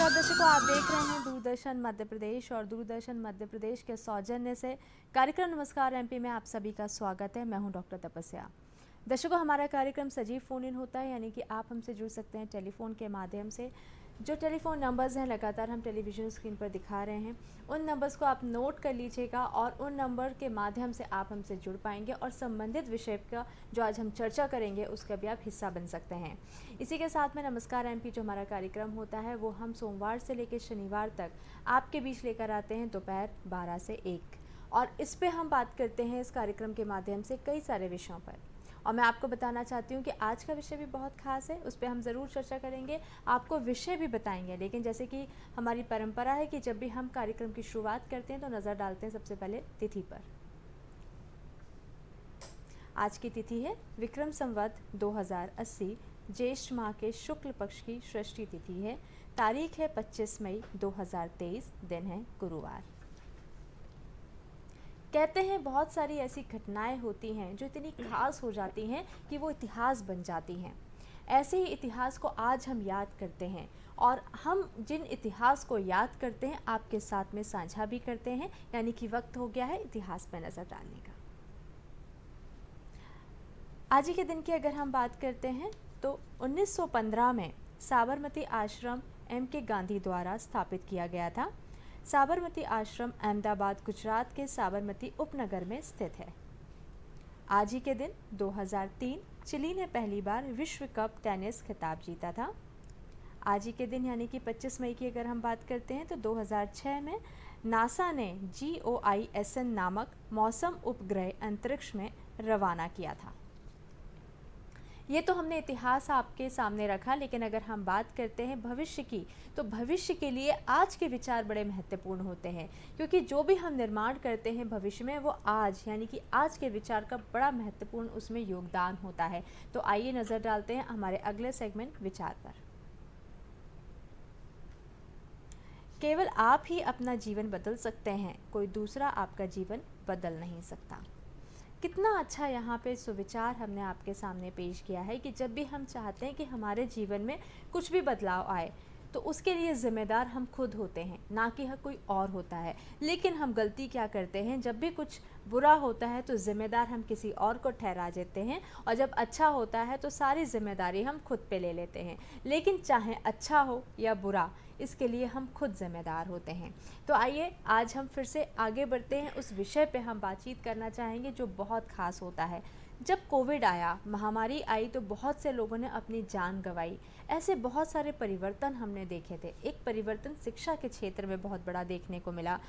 नमस्कार दर्शकों, आप देख रहे हैं दूरदर्शन मध्य प्रदेश और दूरदर्शन मध्य प्रदेश के सौजन्य से कार्यक्रम नमस्कार एमपी में आप सभी का स्वागत है। मैं हूं डॉक्टर तपस्या। दर्शकों, हमारा कार्यक्रम सजीव फ़ोन इन होता है, यानी कि आप हमसे जुड़ सकते हैं टेलीफोन के माध्यम से। जो टेलीफोन नंबर्स हैं लगातार हम टेलीविज़न स्क्रीन पर दिखा रहे हैं, उन नंबर्स को आप नोट कर लीजिएगा और उन नंबर के माध्यम से आप हमसे जुड़ पाएंगे और संबंधित विषय का जो आज हम चर्चा करेंगे उसका भी आप हिस्सा बन सकते हैं। इसी के साथ में नमस्कार एमपी जो हमारा कार्यक्रम होता है वो हम सोमवार से लेकर शनिवार तक आपके बीच लेकर आते हैं दोपहर 12 से 1, और इस पे हम बात करते हैं इस कार्यक्रम के माध्यम से कई सारे विषयों पर। और मैं आपको बताना चाहती हूँ कि आज का विषय भी बहुत खास है, उस पर हम ज़रूर चर्चा करेंगे, आपको विषय भी बताएंगे। लेकिन जैसे कि हमारी परंपरा है कि जब भी हम कार्यक्रम की शुरुआत करते हैं तो नज़र डालते हैं सबसे पहले तिथि पर। आज की तिथि है विक्रम संवत 2080, ज्येष्ठ माह के शुक्ल पक्ष की षष्ठी तिथि है। तारीख है 25 मई 2023, दिन है गुरुवार। कहते हैं बहुत सारी ऐसी घटनाएं होती हैं जो इतनी खास हो जाती हैं कि वो इतिहास बन जाती हैं। ऐसे ही इतिहास को आज हम याद करते हैं और हम जिन इतिहास को याद करते हैं आपके साथ में साझा भी करते हैं, यानी कि वक्त हो गया है इतिहास पर नज़र डालने का। आज ही के दिन की अगर हम बात करते हैं तो 1915 में साबरमती आश्रम M.K. गांधी द्वारा स्थापित किया गया था। साबरमती आश्रम अहमदाबाद गुजरात के साबरमती उपनगर में स्थित है। आज ही के दिन 2003 चिली ने पहली बार विश्व कप टेनिस खिताब जीता था। आज ही के दिन यानी कि 25 मई की अगर हम बात करते हैं तो 2006 में नासा ने GOISN नामक मौसम उपग्रह अंतरिक्ष में रवाना किया था। ये तो हमने इतिहास आपके सामने रखा, लेकिन अगर हम बात करते हैं भविष्य की, तो भविष्य के लिए आज के विचार बड़े महत्वपूर्ण होते हैं, क्योंकि जो भी हम निर्माण करते हैं भविष्य में वो आज यानी कि आज के विचार का बड़ा महत्वपूर्ण उसमें योगदान होता है। तो आइए नज़र डालते हैं हमारे अगले सेगमेंट विचार पर। केवल आप ही अपना जीवन बदल सकते हैं, कोई दूसरा आपका जीवन बदल नहीं सकता। कितना अच्छा यहाँ पे सुविचार हमने आपके सामने पेश किया है कि जब भी हम चाहते हैं कि हमारे जीवन में कुछ भी बदलाव आए तो उसके लिए ज़िम्मेदार हम खुद होते हैं, ना कि कोई और होता है। लेकिन हम गलती क्या करते हैं, जब भी कुछ बुरा होता है तो ज़िम्मेदार हम किसी और को ठहरा देते हैं, और जब अच्छा होता है तो सारी ज़िम्मेदारी हम खुद पे ले लेते हैं। लेकिन चाहे अच्छा हो या बुरा, इसके लिए हम खुद ज़िम्मेदार होते हैं। तो आइए आज हम फिर से आगे बढ़ते हैं, उस विषय पे हम बातचीत करना चाहेंगे जो बहुत ख़ास होता है। जब कोविड आया, महामारी आई, तो बहुत से लोगों ने अपनी जान गंवाई। ऐसे बहुत सारे परिवर्तन हमने देखे थे। एक परिवर्तन शिक्षा के क्षेत्र में बहुत बड़ा देखने को मिला।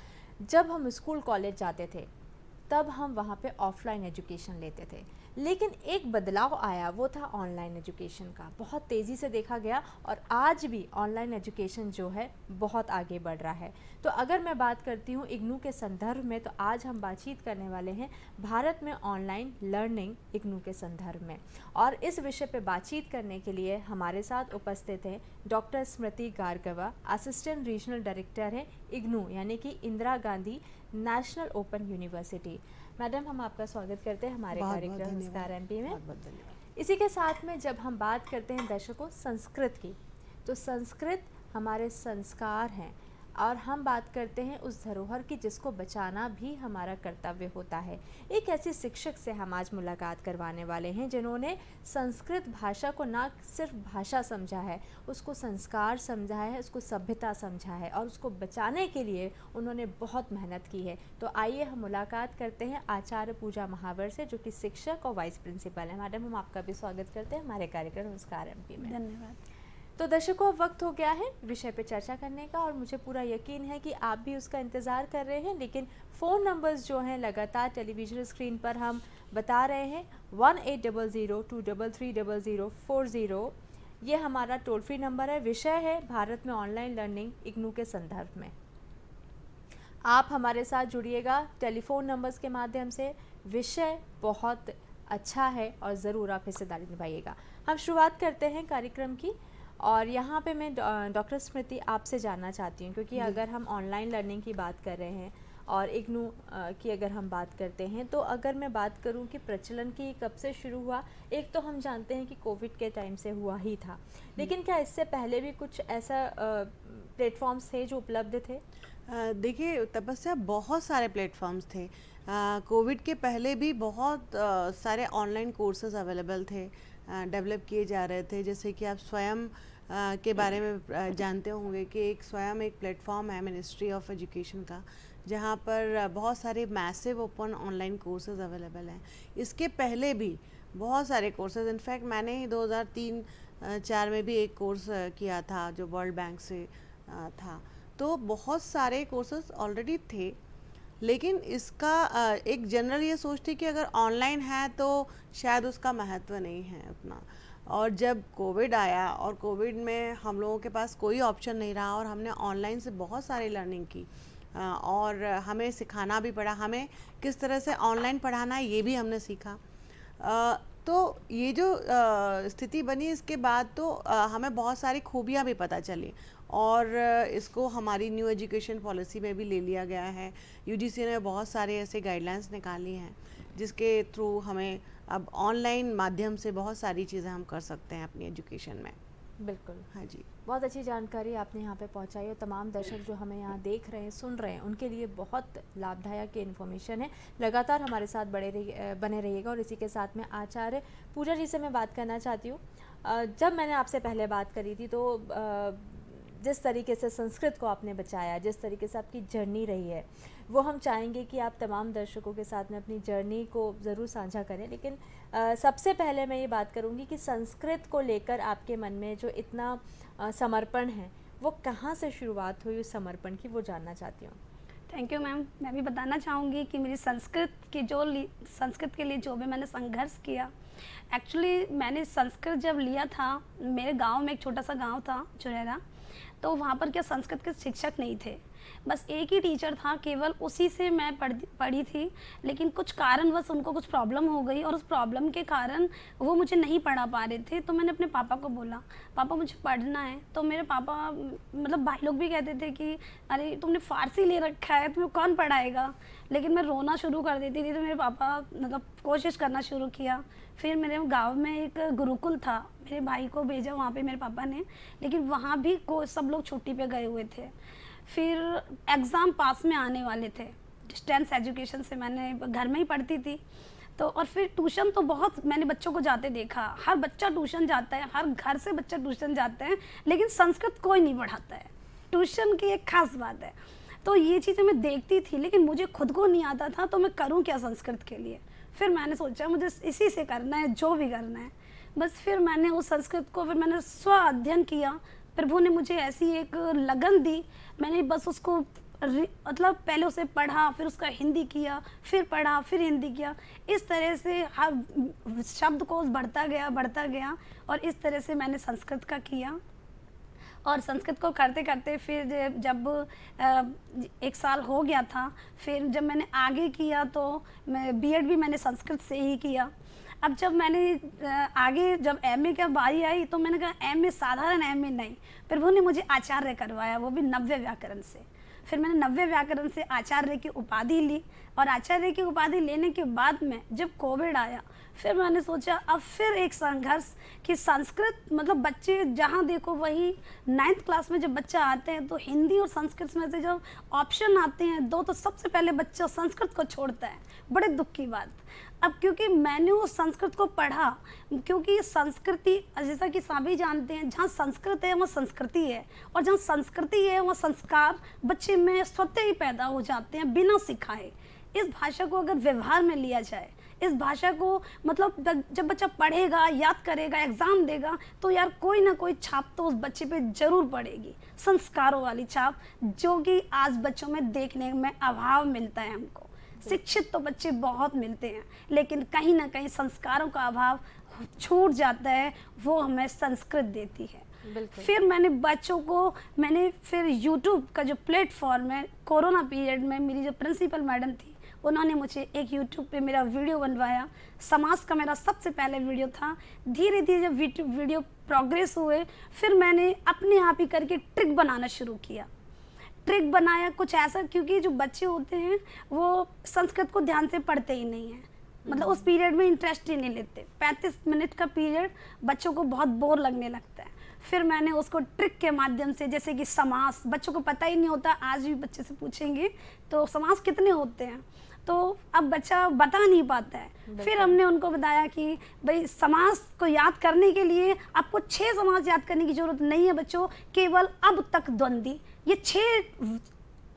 जब हम स्कूल कॉलेज जाते थे तब हम वहाँ पे ऑफलाइन एजुकेशन लेते थे, लेकिन एक बदलाव आया, वो था ऑनलाइन एजुकेशन का। बहुत तेज़ी से देखा गया और आज भी ऑनलाइन एजुकेशन जो है बहुत आगे बढ़ रहा है। तो अगर मैं बात करती हूँ इग्नू के संदर्भ में, तो आज हम बातचीत करने वाले हैं भारत में ऑनलाइन लर्निंग इग्नू के संदर्भ में। और इस विषय पर बातचीत करने के लिए हमारे साथ उपस्थित हैं डॉक्टर स्मृति गार्गवा, असिस्टेंट रीजनल डायरेक्टर हैं इग्नू यानी कि Indira Gandhi national open university. Madam, हम आपका स्वागत करते हैं हमारे कार्यक्रम नमस्कार एमपी में। बहुत धन्यवाद। इसी के साथ में जब हम बात करते हैं दर्शकों संस्कृत की, तो संस्कृत हमारे संस्कार हैं और हम बात करते हैं उस धरोहर की जिसको बचाना भी हमारा कर्तव्य होता है। एक ऐसे शिक्षक से हम आज मुलाकात करवाने वाले हैं जिन्होंने संस्कृत भाषा को ना सिर्फ भाषा समझा है, उसको संस्कार समझा है, उसको सभ्यता समझा है और उसको बचाने के लिए उन्होंने बहुत मेहनत की है। तो आइए हम मुलाकात करते हैं आचार्य पूजा महावर से, जो कि शिक्षक और वाइस प्रिंसिपल हैं। मैडम, हम आपका भी स्वागत करते हैं हमारे कार्यक्रम नमस्कार एमपी में। धन्यवाद। तो दर्शकों, अब वक्त हो गया है विषय पे चर्चा करने का और मुझे पूरा यकीन है कि आप भी उसका इंतज़ार कर रहे हैं। लेकिन फ़ोन नंबर्स जो हैं लगातार टेलीविज़न स्क्रीन पर हम बता रहे हैं, 1800-233-0040, ये हमारा टोल फ्री नंबर है। विषय है भारत में ऑनलाइन लर्निंग इग्नू के संदर्भ में। आप हमारे साथ जुड़िएगा टेलीफोन नंबर्स के माध्यम से। विषय बहुत अच्छा है और ज़रूर आप हिस्सेदारी निभाइएगा। हम शुरुआत करते हैं कार्यक्रम की, और यहाँ पे मैं डॉक्टर स्मृति आपसे जानना चाहती हूँ, क्योंकि अगर हम ऑनलाइन लर्निंग की बात कर रहे हैं और इग्नू की अगर हम बात करते हैं, तो अगर मैं बात करूं कि प्रचलन की कब से शुरू हुआ, एक तो हम जानते हैं कि कोविड के टाइम से हुआ ही था, लेकिन क्या इससे पहले भी कुछ ऐसा प्लेटफॉर्म्स थे जो उपलब्ध थे? देखिए तपस्या, बहुत सारे प्लेटफॉर्म्स थे। कोविड के पहले भी बहुत सारे ऑनलाइन कोर्सेज अवेलेबल थे, डेवलप किए जा रहे थे। जैसे कि आप स्वयं के बारे में जानते होंगे कि एक स्वयं एक प्लेटफॉर्म है मिनिस्ट्री ऑफ एजुकेशन का, जहाँ पर बहुत सारे massive open online courses available हैं। इसके पहले भी बहुत सारे कोर्सेज, इनफैक्ट मैंने ही 2003-4 में भी एक कोर्स किया था जो वर्ल्ड बैंक से था। तो बहुत सारे कोर्सेज ऑलरेडी थे, लेकिन इसका एक जनरल ये सोच थी कि अगर ऑनलाइन है तो शायद उसका महत्व नहीं है उतना। और जब कोविड आया और कोविड में हम लोगों के पास कोई ऑप्शन नहीं रहा और हमने ऑनलाइन से बहुत सारी लर्निंग की, और हमें सिखाना भी पड़ा, हमें किस तरह से ऑनलाइन पढ़ाना है ये भी हमने सीखा। तो ये जो स्थिति बनी, इसके बाद तो हमें बहुत सारी खूबियाँ भी पता चली, और इसको हमारी न्यू एजुकेशन पॉलिसी में भी ले लिया गया है। यूजीसी ने बहुत सारे ऐसे गाइडलाइंस निकाली हैं जिसके थ्रू हमें अब ऑनलाइन माध्यम से बहुत सारी चीज़ें हम कर सकते हैं अपनी एजुकेशन में। बिल्कुल। हाँ जी, बहुत अच्छी जानकारी आपने यहाँ पे पहुँचाई और तमाम दर्शक जो हमें यहाँ देख रहे हैं, सुन रहे हैं, उनके लिए बहुत लाभदायक ये इन्फॉर्मेशन है। लगातार हमारे साथ बने रहिएगा। और इसी के साथ में आचार्य पूजा जी से मैं बात करना चाहती हूँ। जब मैंने आपसे पहले बात करी थी तो जिस तरीके से संस्कृत को आपने बचाया, जिस तरीके से आपकी जर्नी रही है, वो हम चाहेंगे कि आप तमाम दर्शकों के साथ में अपनी जर्नी को ज़रूर साझा करें। लेकिन सबसे पहले मैं ये बात करूँगी कि संस्कृत को लेकर आपके मन में जो इतना समर्पण है, वो कहाँ से शुरुआत हुई उस समर्पण की, वो जानना चाहती हूँ। Thank you ma'am. मैं भी बताना चाहूँगी कि मेरी संस्कृत के लिए जो भी मैंने संघर्ष किया, एक्चुअली मैंने संस्कृत जब लिया था, मेरे गांव में एक छोटा सा गांव था चुरेरा, तो वहाँ पर क्या संस्कृत के शिक्षक नहीं थे, बस एक ही टीचर था, केवल उसी से मैं पढ़ी थी। लेकिन कुछ कारणवश उनको कुछ प्रॉब्लम हो गई और उस प्रॉब्लम के कारण वो मुझे नहीं पढ़ा पा रहे थे। तो मैंने अपने पापा को बोला, पापा मुझे पढ़ना है। तो मेरे पापा, मतलब भाई लोग भी कहते थे कि अरे तुमने फ़ारसी ले रखा है, तुम्हें कौन पढ़ाएगा। लेकिन मैं रोना शुरू कर देती थी, तो मेरे पापा मतलब कोशिश करना शुरू किया। फिर मेरे गाँव में एक गुरुकुल था, मेरे भाई को भेजा वहाँ पे मेरे पापा ने, लेकिन वहाँ भी सब लोग छुट्टी पे गए हुए थे। फिर एग्ज़ाम पास में आने वाले थे, डिस्टेंस एजुकेशन से मैंने घर में ही पढ़ती थी। तो और फिर ट्यूशन तो बहुत मैंने बच्चों को जाते देखा, हर बच्चा ट्यूशन जाता है, हर घर से बच्चा ट्यूशन जाते हैं, लेकिन संस्कृत कोई नहीं पढ़ाता है। ट्यूशन की एक खास बात है। तो ये चीज़ें मैं देखती थी, लेकिन मुझे खुद को नहीं आता था, तो मैं करूँ क्या संस्कृत के लिए। फिर मैंने सोचा मुझे इसी से करना है, जो भी करना है बस। फिर मैंने उस संस्कृत को फिर मैंने स्व अध्ययन किया। प्रभु ने मुझे ऐसी एक लगन दी, मैंने बस उसको मतलब पहले उसे पढ़ा, फिर उसका हिंदी किया, फिर पढ़ा, फिर हिंदी किया। इस तरह से हर शब्दकोश बढ़ता गया और इस तरह से मैंने संस्कृत का किया। और संस्कृत को करते करते फिर जब 1 साल हो गया था, फिर जब मैंने आगे किया तो मैं बीएड भी मैंने संस्कृत से ही किया। अब जब मैंने आगे जब एमए की बारी आई, तो मैंने कहा एमए साधारण एमए नहीं, प्रभु ने मुझे आचार्य करवाया, वो भी नव्य व्याकरण से। फिर मैंने नव्य व्याकरण से आचार्य की उपाधि ली। और आचार्य की उपाधि लेने के बाद में जब कोविड आया, फिर मैंने सोचा अब फिर एक संघर्ष कि संस्कृत, मतलब बच्चे जहाँ देखो वही 9th क्लास में जब बच्चा आते हैं तो हिंदी और संस्कृत में से जब ऑप्शन आते हैं दो, तो सबसे पहले बच्चा संस्कृत को छोड़ता है। बड़े दुख की बात। अब क्योंकि मैंने उस संस्कृत को पढ़ा, क्योंकि संस्कृति जैसा कि सभी जानते हैं, जहाँ संस्कृत है वहाँ संस्कृति है, और जहाँ संस्कृति है वहाँ संस्कार बच्चे में स्वतः ही पैदा हो जाते हैं बिना सिखाए। इस भाषा को अगर व्यवहार में लिया जाए, इस भाषा को मतलब जब बच्चा पढ़ेगा, याद करेगा, एग्ज़ाम देगा, तो यार कोई ना कोई छाप तो उस बच्चे पे ज़रूर पड़ेगी, संस्कारों वाली छाप, जो कि आज बच्चों में देखने में अभाव मिलता है हमको। शिक्षित तो बच्चे बहुत मिलते हैं, लेकिन कहीं ना कहीं संस्कारों का अभाव छूट जाता है, वो हमें संस्कृत देती है। फिर मैंने बच्चों को फिर यूट्यूब का जो प्लेटफॉर्म है, कोरोना पीरियड में मेरी जो प्रिंसिपल मैडम थी, उन्होंने मुझे एक यूट्यूब पे मेरा वीडियो बनवाया। समाज का मेरा सबसे पहले वीडियो था। धीरे धीरे जब वीडियो प्रोग्रेस हुए, फिर मैंने अपने आप ही करके ट्रिक बनाना शुरू किया। ट्रिक बनाया कुछ ऐसा, क्योंकि जो बच्चे होते हैं वो संस्कृत को ध्यान से पढ़ते ही नहीं हैं, मतलब उस पीरियड में इंटरेस्ट ही नहीं लेते। 35 मिनट का पीरियड बच्चों को बहुत बोर लगने लगता है। फिर मैंने उसको ट्रिक के माध्यम से, जैसे कि समास, बच्चों को पता ही नहीं होता, आज भी बच्चे से पूछेंगे तो समास कितने होते हैं, तो अब बच्चा बता नहीं पाता है। फिर हमने उनको बताया कि भाई समास को याद करने के लिए आपको 6 समास याद करने की जरूरत नहीं है बच्चों, केवल अब तक द्वंद्वी, ये 6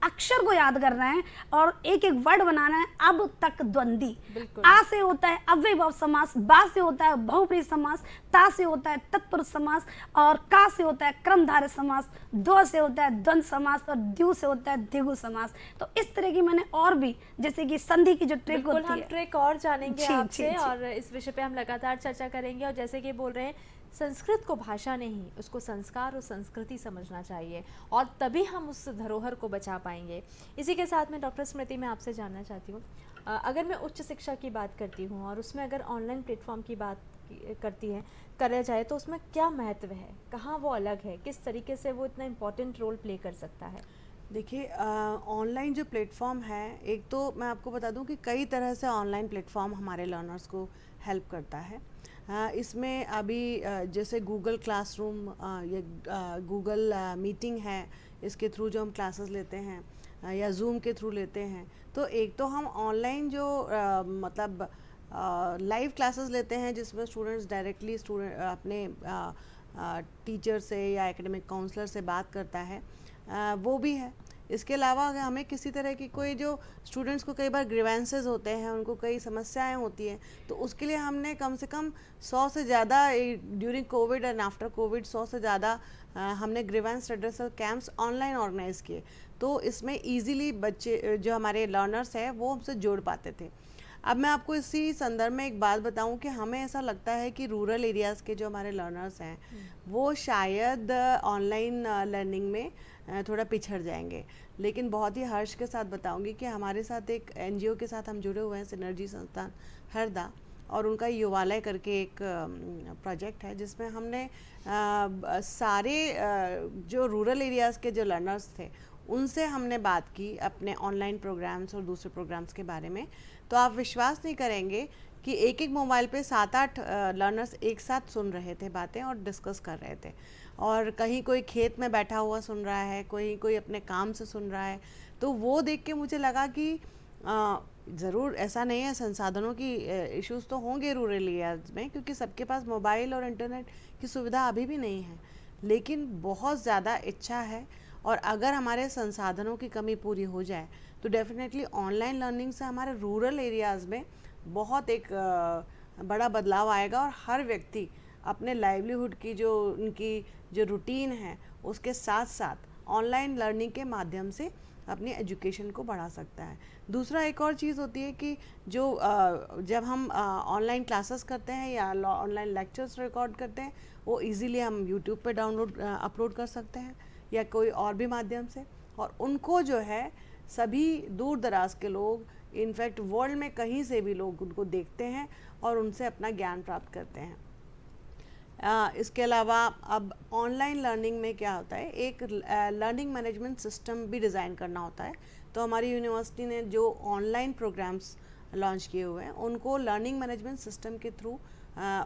अक्षर को याद करना है और एक एक वर्ड बनाना है। अब तक द्वंद्वी, आ से होता है अव्ययभाव समास, बा से होता है बहुप्रिय समास, ता से होता है तत्पुरुष समास, और का से होता है क्रमधारय समास, दो से होता है द्वंद्व समास, और द्यू से होता है द्विगु समास। तो इस तरह की मैंने और भी, जैसे कि संधि की जो ट्रिक होती है, हम ट्रिक और जानेंगे जी, आपसे, जी, जी। और इस विषय पे हम लगातार चर्चा करेंगे। और जैसे कि बोल रहे हैं, संस्कृत को भाषा नहीं, उसको संस्कार और संस्कृति समझना चाहिए, और तभी हम उस धरोहर को बचा पाएंगे। इसी के साथ में डॉक्टर स्मृति, मैं आपसे जानना चाहती हूँ, अगर मैं उच्च शिक्षा की बात करती हूँ और उसमें अगर ऑनलाइन प्लेटफॉर्म की बात करा जाए तो उसमें क्या महत्व है, कहाँ वो अलग है, किस तरीके से वो इतना इम्पोर्टेंट रोल प्ले कर सकता है? देखिए, ऑनलाइन जो प्लेटफॉर्म है, एक तो मैं आपको बता दूं कि कई तरह से ऑनलाइन प्लेटफॉर्म हमारे लर्नर्स को हेल्प करता है। इसमें अभी जैसे गूगल क्लासरूम या गूगल मीटिंग है, इसके थ्रू जो हम क्लासेस लेते हैं, या जूम के थ्रू लेते हैं, तो एक तो हम ऑनलाइन जो मतलब लाइव क्लासेस लेते हैं जिसमें स्टूडेंट्स डायरेक्टली अपने टीचर से या एकेडमिक काउंसलर से बात करता है, वो भी है। इसके अलावा अगर हमें किसी तरह की कोई, जो स्टूडेंट्स को कई बार ग्रीवेंसेस होते हैं, उनको कई समस्याएं होती हैं, तो उसके लिए हमने कम से कम 100 से ज़्यादा during Covid and after Covid 100 से ज़्यादा हमने grievance redressal camps online organise किए। तो इसमें इजीली बच्चे जो हमारे लर्नर्स हैं वो हमसे जोड़ पाते थे। अब मैं आपको इसी संदर्भ में एक बात बताऊं कि हमें ऐसा लगता है कि रूरल एरियाज़ के जो हमारे लर्नर्स हैं वो शायद ऑनलाइन लर्निंग में थोड़ा पिछड़ जाएंगे, लेकिन बहुत ही हर्ष के साथ बताऊंगी कि हमारे साथ एक एनजीओ के साथ हम जुड़े हुए हैं, सिनर्जी संस्थान हरदा, और उनका युवालय करके एक प्रोजेक्ट है जिसमें हमने सारे जो रूरल एरियाज़ के जो लर्नर्स थे उनसे हमने बात की अपने ऑनलाइन प्रोग्राम्स और दूसरे प्रोग्राम्स के बारे में। तो आप विश्वास नहीं करेंगे कि एक एक मोबाइल पे 7-8 लर्नर्स एक साथ सुन रहे थे बातें और डिस्कस कर रहे थे, और कहीं कोई खेत में बैठा हुआ सुन रहा है, कोई अपने काम से सुन रहा है। तो वो देख के मुझे लगा कि ज़रूर ऐसा नहीं है, संसाधनों की इश्यूज़ तो होंगे रूरल एरियाज़ में, क्योंकि सबके पास मोबाइल और इंटरनेट की सुविधा अभी भी नहीं है, लेकिन बहुत ज़्यादा इच्छा है। और अगर हमारे संसाधनों की कमी पूरी हो जाए तो डेफिनेटली ऑनलाइन लर्निंग से हमारे रूरल एरियाज़ में बहुत एक बड़ा बदलाव आएगा, और हर व्यक्ति अपने लाइवलीहुड की जो उनकी जो रूटीन है उसके साथ साथ ऑनलाइन लर्निंग के माध्यम से अपनी एजुकेशन को बढ़ा सकता है। दूसरा एक और चीज़ होती है कि जो जब हम ऑनलाइन क्लासेस करते हैं या ऑनलाइन लेक्चर्स रिकॉर्ड करते हैं, वो इजीली हम यूट्यूब पे अपलोड कर सकते हैं या कोई और भी माध्यम से, और उनको जो है सभी दूर दराज के लोग, इनफैक्ट वर्ल्ड में कहीं से भी लोग उनको देखते हैं और उनसे अपना ज्ञान प्राप्त करते हैं। इसके अलावा अब ऑनलाइन लर्निंग में क्या होता है, एक लर्निंग मैनेजमेंट सिस्टम भी डिज़ाइन करना होता है। तो हमारी यूनिवर्सिटी ने जो ऑनलाइन प्रोग्राम्स लॉन्च किए हुए हैं उनको लर्निंग मैनेजमेंट सिस्टम के थ्रू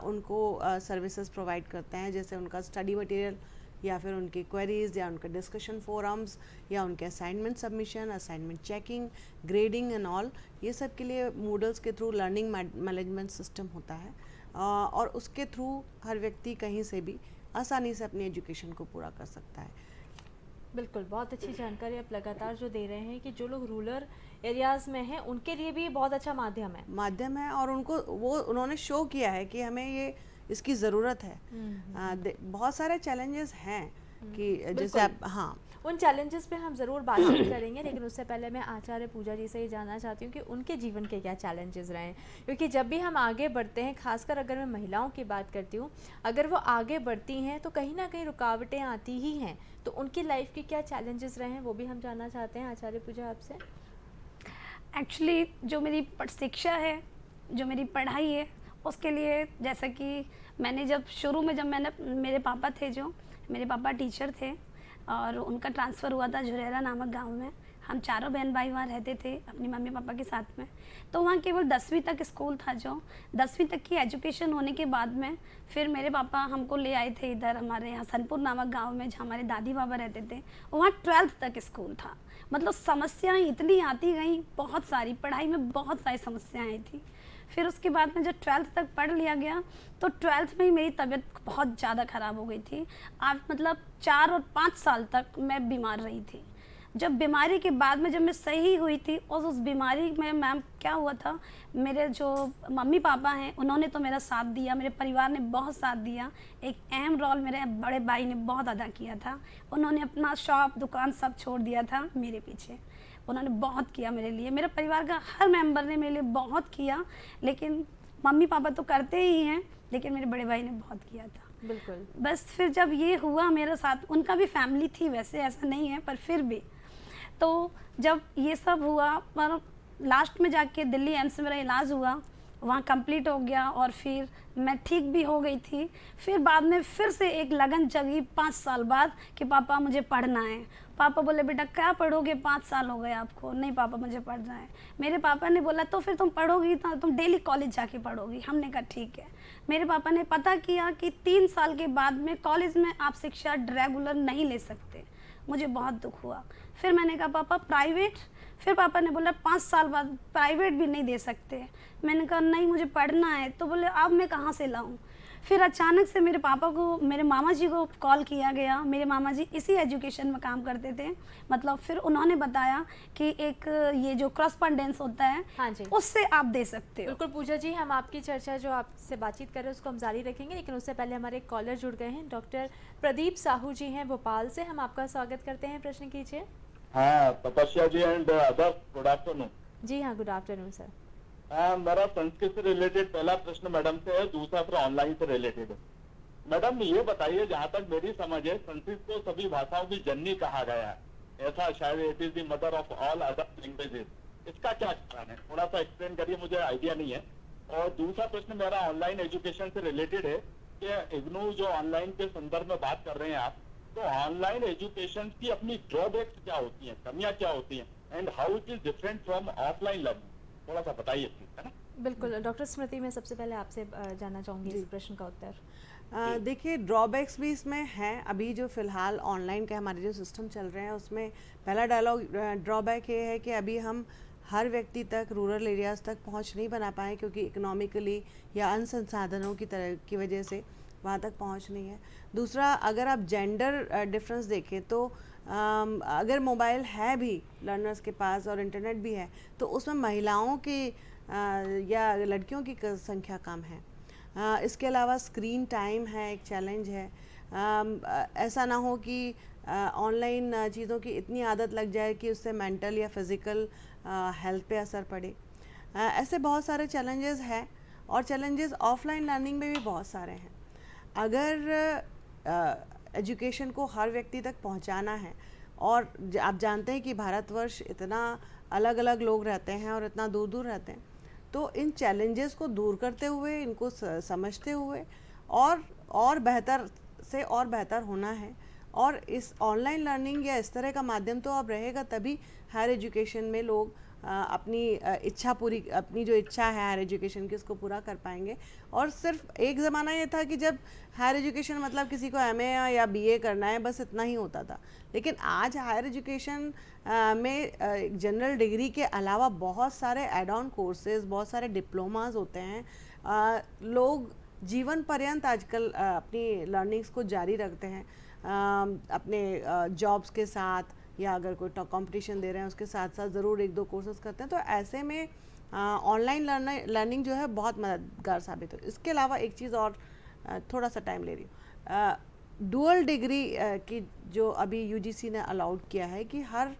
उनको सर्विसेज प्रोवाइड करते हैं, जैसे उनका स्टडी मटेरियल या फिर उनकी क्वेरीज या उनके डिस्कशन फोरम्स या उनके assignment submission, assignment checking, grading and all, ये सब के लिए मूडल्स के थ्रू लर्निंग मैनेजमेंट सिस्टम होता है, और उसके थ्रू हर व्यक्ति कहीं से भी आसानी से अपनी एजुकेशन को पूरा कर सकता है। बिल्कुल, बहुत अच्छी जानकारी आप लगातार जो दे रहे हैं कि जो लोग रूरल एरियाज़ में हैं उनके लिए भी बहुत अच्छा माध्यम है, और उन्होंने शो किया है कि हमें ये इसकी ज़रूरत है। बहुत सारे चैलेंजेस हैं कि जैसे आप, हाँ, उन चैलेंजेस पे हम ज़रूर बातचीत करेंगे, लेकिन उससे पहले मैं आचार्य पूजा जी से ये जानना चाहती हूँ कि उनके जीवन के क्या चैलेंजेस रहे हैं, क्योंकि जब भी हम आगे बढ़ते हैं, खासकर अगर मैं महिलाओं की बात करती हूँ, अगर वो आगे बढ़ती हैं तो कहीं ना कहीं रुकावटें आती ही हैं, तो उनकी लाइफ के क्या चैलेंजेस रहे हैं वो भी हम जानना चाहते हैं आचार्य पूजा आपसे। एक्चुअली जो मेरी शिक्षा है, जो मेरी पढ़ाई है, उसके लिए जैसा कि मैंने जब शुरू में, जब मैंने, मेरे पापा टीचर थे और उनका ट्रांसफ़र हुआ था झुरेरा नामक गांव में। हम चारों बहन भाई वहाँ रहते थे अपनी मम्मी पापा के साथ में। तो वहाँ केवल 10वीं तक स्कूल था, जो 10वीं तक की एजुकेशन होने के बाद में फिर मेरे पापा हमको ले आए थे इधर हमारे हसनपुर नामक गांव में, जहाँ हमारे दादी बाबा रहते थे। वहाँ 12th तक स्कूल था। मतलब समस्याएं इतनी आती गई, बहुत सारी पढ़ाई में बहुत सारी समस्याएं थी। फिर उसके बाद में जब 12th तक पढ़ लिया गया तो 12th में ही मेरी तबीयत बहुत ज़्यादा ख़राब हो गई थी। आप मतलब 4 और 5 साल तक मैं बीमार रही थी। जब बीमारी के बाद में जब मैं सही हुई थी, और उस बीमारी में मैम क्या हुआ था, मेरे जो मम्मी पापा हैं उन्होंने तो मेरा साथ दिया, मेरे परिवार ने बहुत साथ दिया। एक अहम रोल मेरे बड़े भाई ने बहुत अदा किया था। उन्होंने अपना शॉप दुकान सब छोड़ दिया था मेरे पीछे। उन्होंने बहुत किया मेरे लिए, मेरे परिवार का हर मेंबर ने मेरे लिए बहुत किया। लेकिन मम्मी पापा तो करते ही हैं, लेकिन मेरे बड़े भाई ने बहुत किया था। बिल्कुल। बस फिर जब ये हुआ मेरे साथ, उनका भी फैमिली थी वैसे, ऐसा नहीं है, पर फिर भी तो जब ये सब हुआ, पर लास्ट में जाके दिल्ली एम्स में मेरा इलाज हुआ, वहाँ कंप्लीट हो गया और फिर मैं ठीक भी हो गई थी। फिर बाद में फिर से एक लगन जगी 5 साल बाद कि पापा मुझे पढ़ना है। पापा बोले बेटा क्या पढ़ोगे, 5 साल हो गए आपको। नहीं पापा मुझे पढ़ना है। मेरे पापा ने बोला तो फिर तुम पढ़ोगी तो तुम डेली कॉलेज जाके पढ़ोगी। हमने कहा ठीक है। मेरे पापा ने पता किया कि 3 साल के बाद में कॉलेज में आप शिक्षा रेगुलर नहीं ले सकते। मुझे बहुत दुख हुआ। फिर मैंने कहा पापा प्राइवेट। फिर पापा ने बोला 5 साल बाद प्राइवेट भी नहीं दे सकते। मैंने कहा नहीं मुझे पढ़ना है। तो बोले अब मैं कहाँ से लाऊं। फिर अचानक से मेरे पापा को, मेरे मामा जी को कॉल किया गया। मेरे मामा जी इसी एजुकेशन में काम करते थे। मतलब फिर उन्होंने बताया कि एक ये जो क्रॉसपॉन्डेंस होता है, हाँ जी, उससे आप दे सकते हो। बिल्कुल पूजा जी, हम आपकी चर्चा जो आपसे बातचीत कर रहे हैं उसको हम जारी रखेंगे, लेकिन उससे पहले हमारे एक कॉलर जुड़ गए हैं। डॉक्टर प्रदीप साहू जी हैं भोपाल से, हम आपका स्वागत करते हैं। प्रश्न कीजिए। हाँ, तपस्या जी एंड अदर, गुड आफ्टरनून। जी हाँ, गुड आफ्टरनून सर। मेरा संस्कृत से रिलेटेड पहला प्रश्न मैडम से है, दूसरा फिर ऑनलाइन से रिलेटेड है। मैडम ये बताइए, जहाँ तक मेरी समझ है संस्कृत को सभी भाषाओं की जननी कहा गया है, ऐसा शायद it is the mother of all other languages. इसका क्या कारण है, थोड़ा सा एक्सप्लेन करिए, मुझे आइडिया नहीं है। और दूसरा प्रश्न मेरा ऑनलाइन एजुकेशन से रिलेटेड है कि इग्नू जो ऑनलाइन के संदर्भ में बात कर रहे हैं आप, तो ऑनलाइन एजुकेशन की अपनी ड्रॉबैक्स क्या होती हैं, कमियां क्या होती हैं, and how it is different from offline learning, थोड़ा सा बताइए प्लीज, है ना। बिल्कुल डॉक्टर स्मृति, मैं सबसे पहले आपसे जानना चाहूँगी इस प्रश्न का उत्तर। देखिए ड्रॉबैक्स भी इसमें हैं। अभी जो फ़िलहाल ऑनलाइन के हमारे जो सिस्टम चल रहे हैं उसमें पहला ड्रॉबैक ये है कि अभी हम हर व्यक्ति तक, रूरल एरियाज़ तक पहुंच नहीं बना पाए, क्योंकि इकोनॉमिकली या अन्य संसाधनों की तरह की वजह से वहाँ तक पहुंच नहीं है। दूसरा, अगर आप जेंडर डिफरेंस देखें तो अगर मोबाइल है भी लर्नर्स के पास और इंटरनेट भी है, तो उसमें महिलाओं की या लड़कियों की संख्या कम है। इसके अलावा स्क्रीन टाइम है, एक चैलेंज है। ऐसा ना हो कि ऑनलाइन चीज़ों की इतनी आदत लग जाए कि उससे मेंटल या फिज़िकल हेल्थ पे असर पड़े। ऐसे बहुत सारे चैलेंजेस हैं, और चैलेंजेस ऑफलाइन लर्निंग में भी बहुत सारे हैं। अगर एजुकेशन को हर व्यक्ति तक पहुंचाना है, और आप जानते हैं कि भारतवर्ष इतना अलग अलग लोग रहते हैं और इतना दूर दूर रहते हैं, तो इन चैलेंजेस को दूर करते हुए, इनको समझते हुए और बेहतर से और बेहतर होना है। और इस ऑनलाइन लर्निंग या इस तरह का माध्यम तो अब रहेगा, तभी हायर एजुकेशन में लोग अपनी अपनी जो इच्छा है हायर एजुकेशन की, उसको पूरा कर पाएंगे। और सिर्फ एक ज़माना ये था कि जब हायर एजुकेशन मतलब किसी को एमए या बीए करना है, बस इतना ही होता था। लेकिन आज हायर एजुकेशन में जनरल डिग्री के अलावा बहुत सारे एड ऑन कोर्सेज, बहुत सारे डिप्लोमास होते हैं। लोग जीवन पर्यंत आजकल अपनी लर्निंग्स को जारी रखते हैं, अपने जॉब्स के साथ, या अगर कोई कंपटीशन दे रहे हैं उसके साथ साथ ज़रूर 1-2 कोर्सेज करते हैं। तो ऐसे में ऑनलाइन लर्निंग जो है बहुत मददगार साबित हो। इसके अलावा एक चीज़ और, थोड़ा सा टाइम ले रही हूँ, डुअल डिग्री की जो अभी यूजीसी ने अलाउड किया है कि हर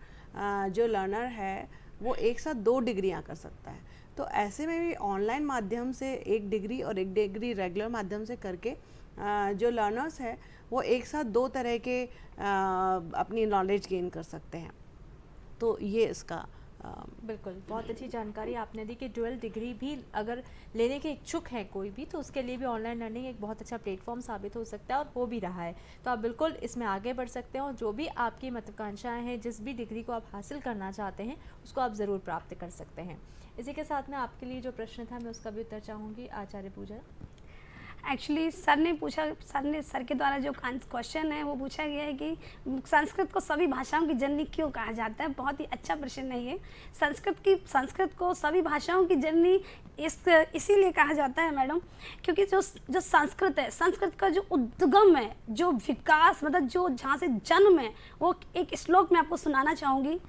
जो लर्नर है वो एक साथ 2 डिग्रियाँ कर सकता है। तो ऐसे में भी ऑनलाइन माध्यम से 1 डिग्री और 1 डिग्री रेगुलर माध्यम से करके जो लर्नर्स है वो एक साथ 2 तरह के अपनी नॉलेज गेन कर सकते हैं। तो ये इसका बिल्कुल, बहुत अच्छी जानकारी आपने दी कि डुअल डिग्री भी अगर लेने के इच्छुक हैं कोई भी, तो उसके लिए भी ऑनलाइन लर्निंग एक बहुत अच्छा प्लेटफॉर्म साबित हो सकता है और हो भी रहा है। तो आप बिल्कुल इसमें आगे बढ़ सकते हैं और जो भी आपकी महत्वाकांक्षाएं हैं, जिस भी डिग्री को आप हासिल करना चाहते हैं, उसको आप ज़रूर प्राप्त कर सकते हैं। इसी के साथ में आपके लिए जो प्रश्न था मैं उसका भी उत्तर चाहूँगी आचार्य पूजा। एक्चुअली सर के द्वारा जो क्वेश्चन है वो पूछा गया है कि संस्कृत को सभी भाषाओं की जननी क्यों कहा जाता है। बहुत ही अच्छा प्रश्न है ये। संस्कृत को सभी भाषाओं की जननी इसीलिए कहा जाता है मैडम, क्योंकि जो संस्कृत है, संस्कृत का जो उद्गम है, जो विकास, मतलब जो जहाँ से जन्म है, वो एक श्लोक में आपको सुनाना चाहूँगी।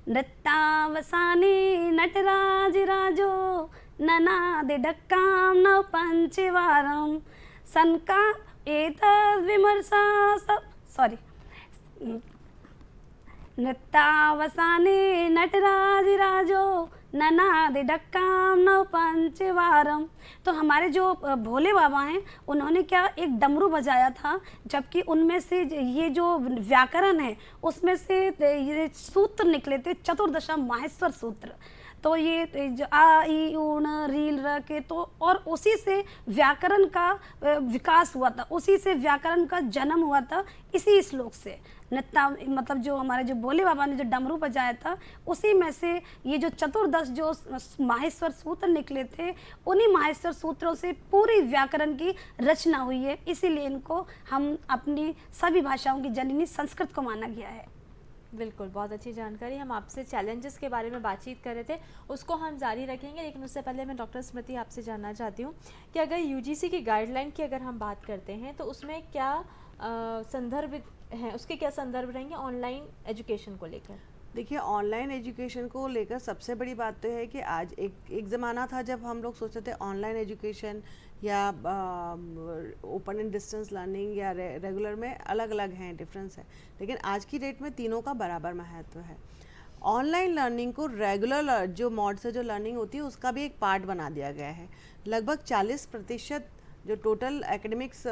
नृत्तावसाने नटराज राजो ननादि ढक्काम न पंचवारम सनका एतद् विमर्शा सब सॉरी नृत्तावसाने नटराज राजो ननादि ढक्काम न पंचवारम। तो हमारे जो भोले बाबा हैं, उन्होंने क्या एक डमरू बजाया था, जबकि उनमें से ये जो व्याकरण है उसमें से ये सूत्र निकले थे, चतुर्दशा माहेश्वर सूत्र। तो ये जो आ ई ऊण रील र के, तो और उसी से व्याकरण का विकास हुआ था, उसी से व्याकरण का जन्म हुआ था, इसी श्लोक से। नृत्ता मतलब जो हमारे जो भोले बाबा ने जो डमरू बजाया था, उसी में से ये जो चतुर्दश जो माहेश्वर सूत्र निकले थे, उन्हीं माहेश्वर सूत्रों से पूरी व्याकरण की रचना हुई है। इसीलिए इनको हम अपनी सभी भाषाओं की जननी संस्कृत को माना गया है। बिल्कुल, बहुत अच्छी जानकारी। हम आपसे चैलेंजेस के बारे में बातचीत कर रहे थे, उसको हम जारी रखेंगे, लेकिन उससे पहले मैं डॉक्टर स्मृति आपसे जानना चाहती हूँ कि अगर यूजीसी की गाइडलाइन की अगर हम बात करते हैं तो उसमें क्या संदर्भ हैं, उसके क्या संदर्भ रहेंगे ऑनलाइन एजुकेशन को लेकर? देखिए, ऑनलाइन एजुकेशन को लेकर सबसे बड़ी बात तो है कि आज एक ज़माना था जब हम लोग सोचते थे ऑनलाइन एजुकेशन या ओपन एंड डिस्टेंस लर्निंग या रेगुलर में अलग अलग हैं, डिफरेंस है। लेकिन आज की डेट में तीनों का बराबर महत्व है। ऑनलाइन लर्निंग को रेगुलर जो मोड से जो लर्निंग होती है उसका भी एक पार्ट बना दिया गया है। लगभग 40% जो टोटल एकेडमिक्स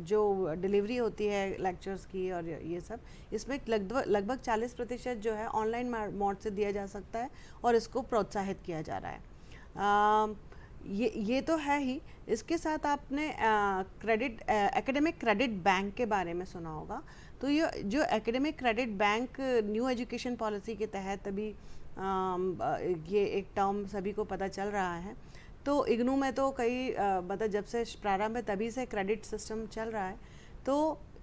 जो डिलीवरी होती है लेक्चर्स की और ये सब, इसमें लगभग 40% जो है ऑनलाइन मोड से दिया जा सकता है और इसको प्रोत्साहित किया जा रहा है। ये तो है ही। इसके साथ आपने एकेडमिक क्रेडिट बैंक के बारे में सुना होगा। तो ये जो academic credit bank new education policy के तहत अभी ये एक टर्म सभी को पता चल रहा है। तो इग्नू में तो कई मतलब जब से प्रारंभ है तभी से क्रेडिट सिस्टम चल रहा है। तो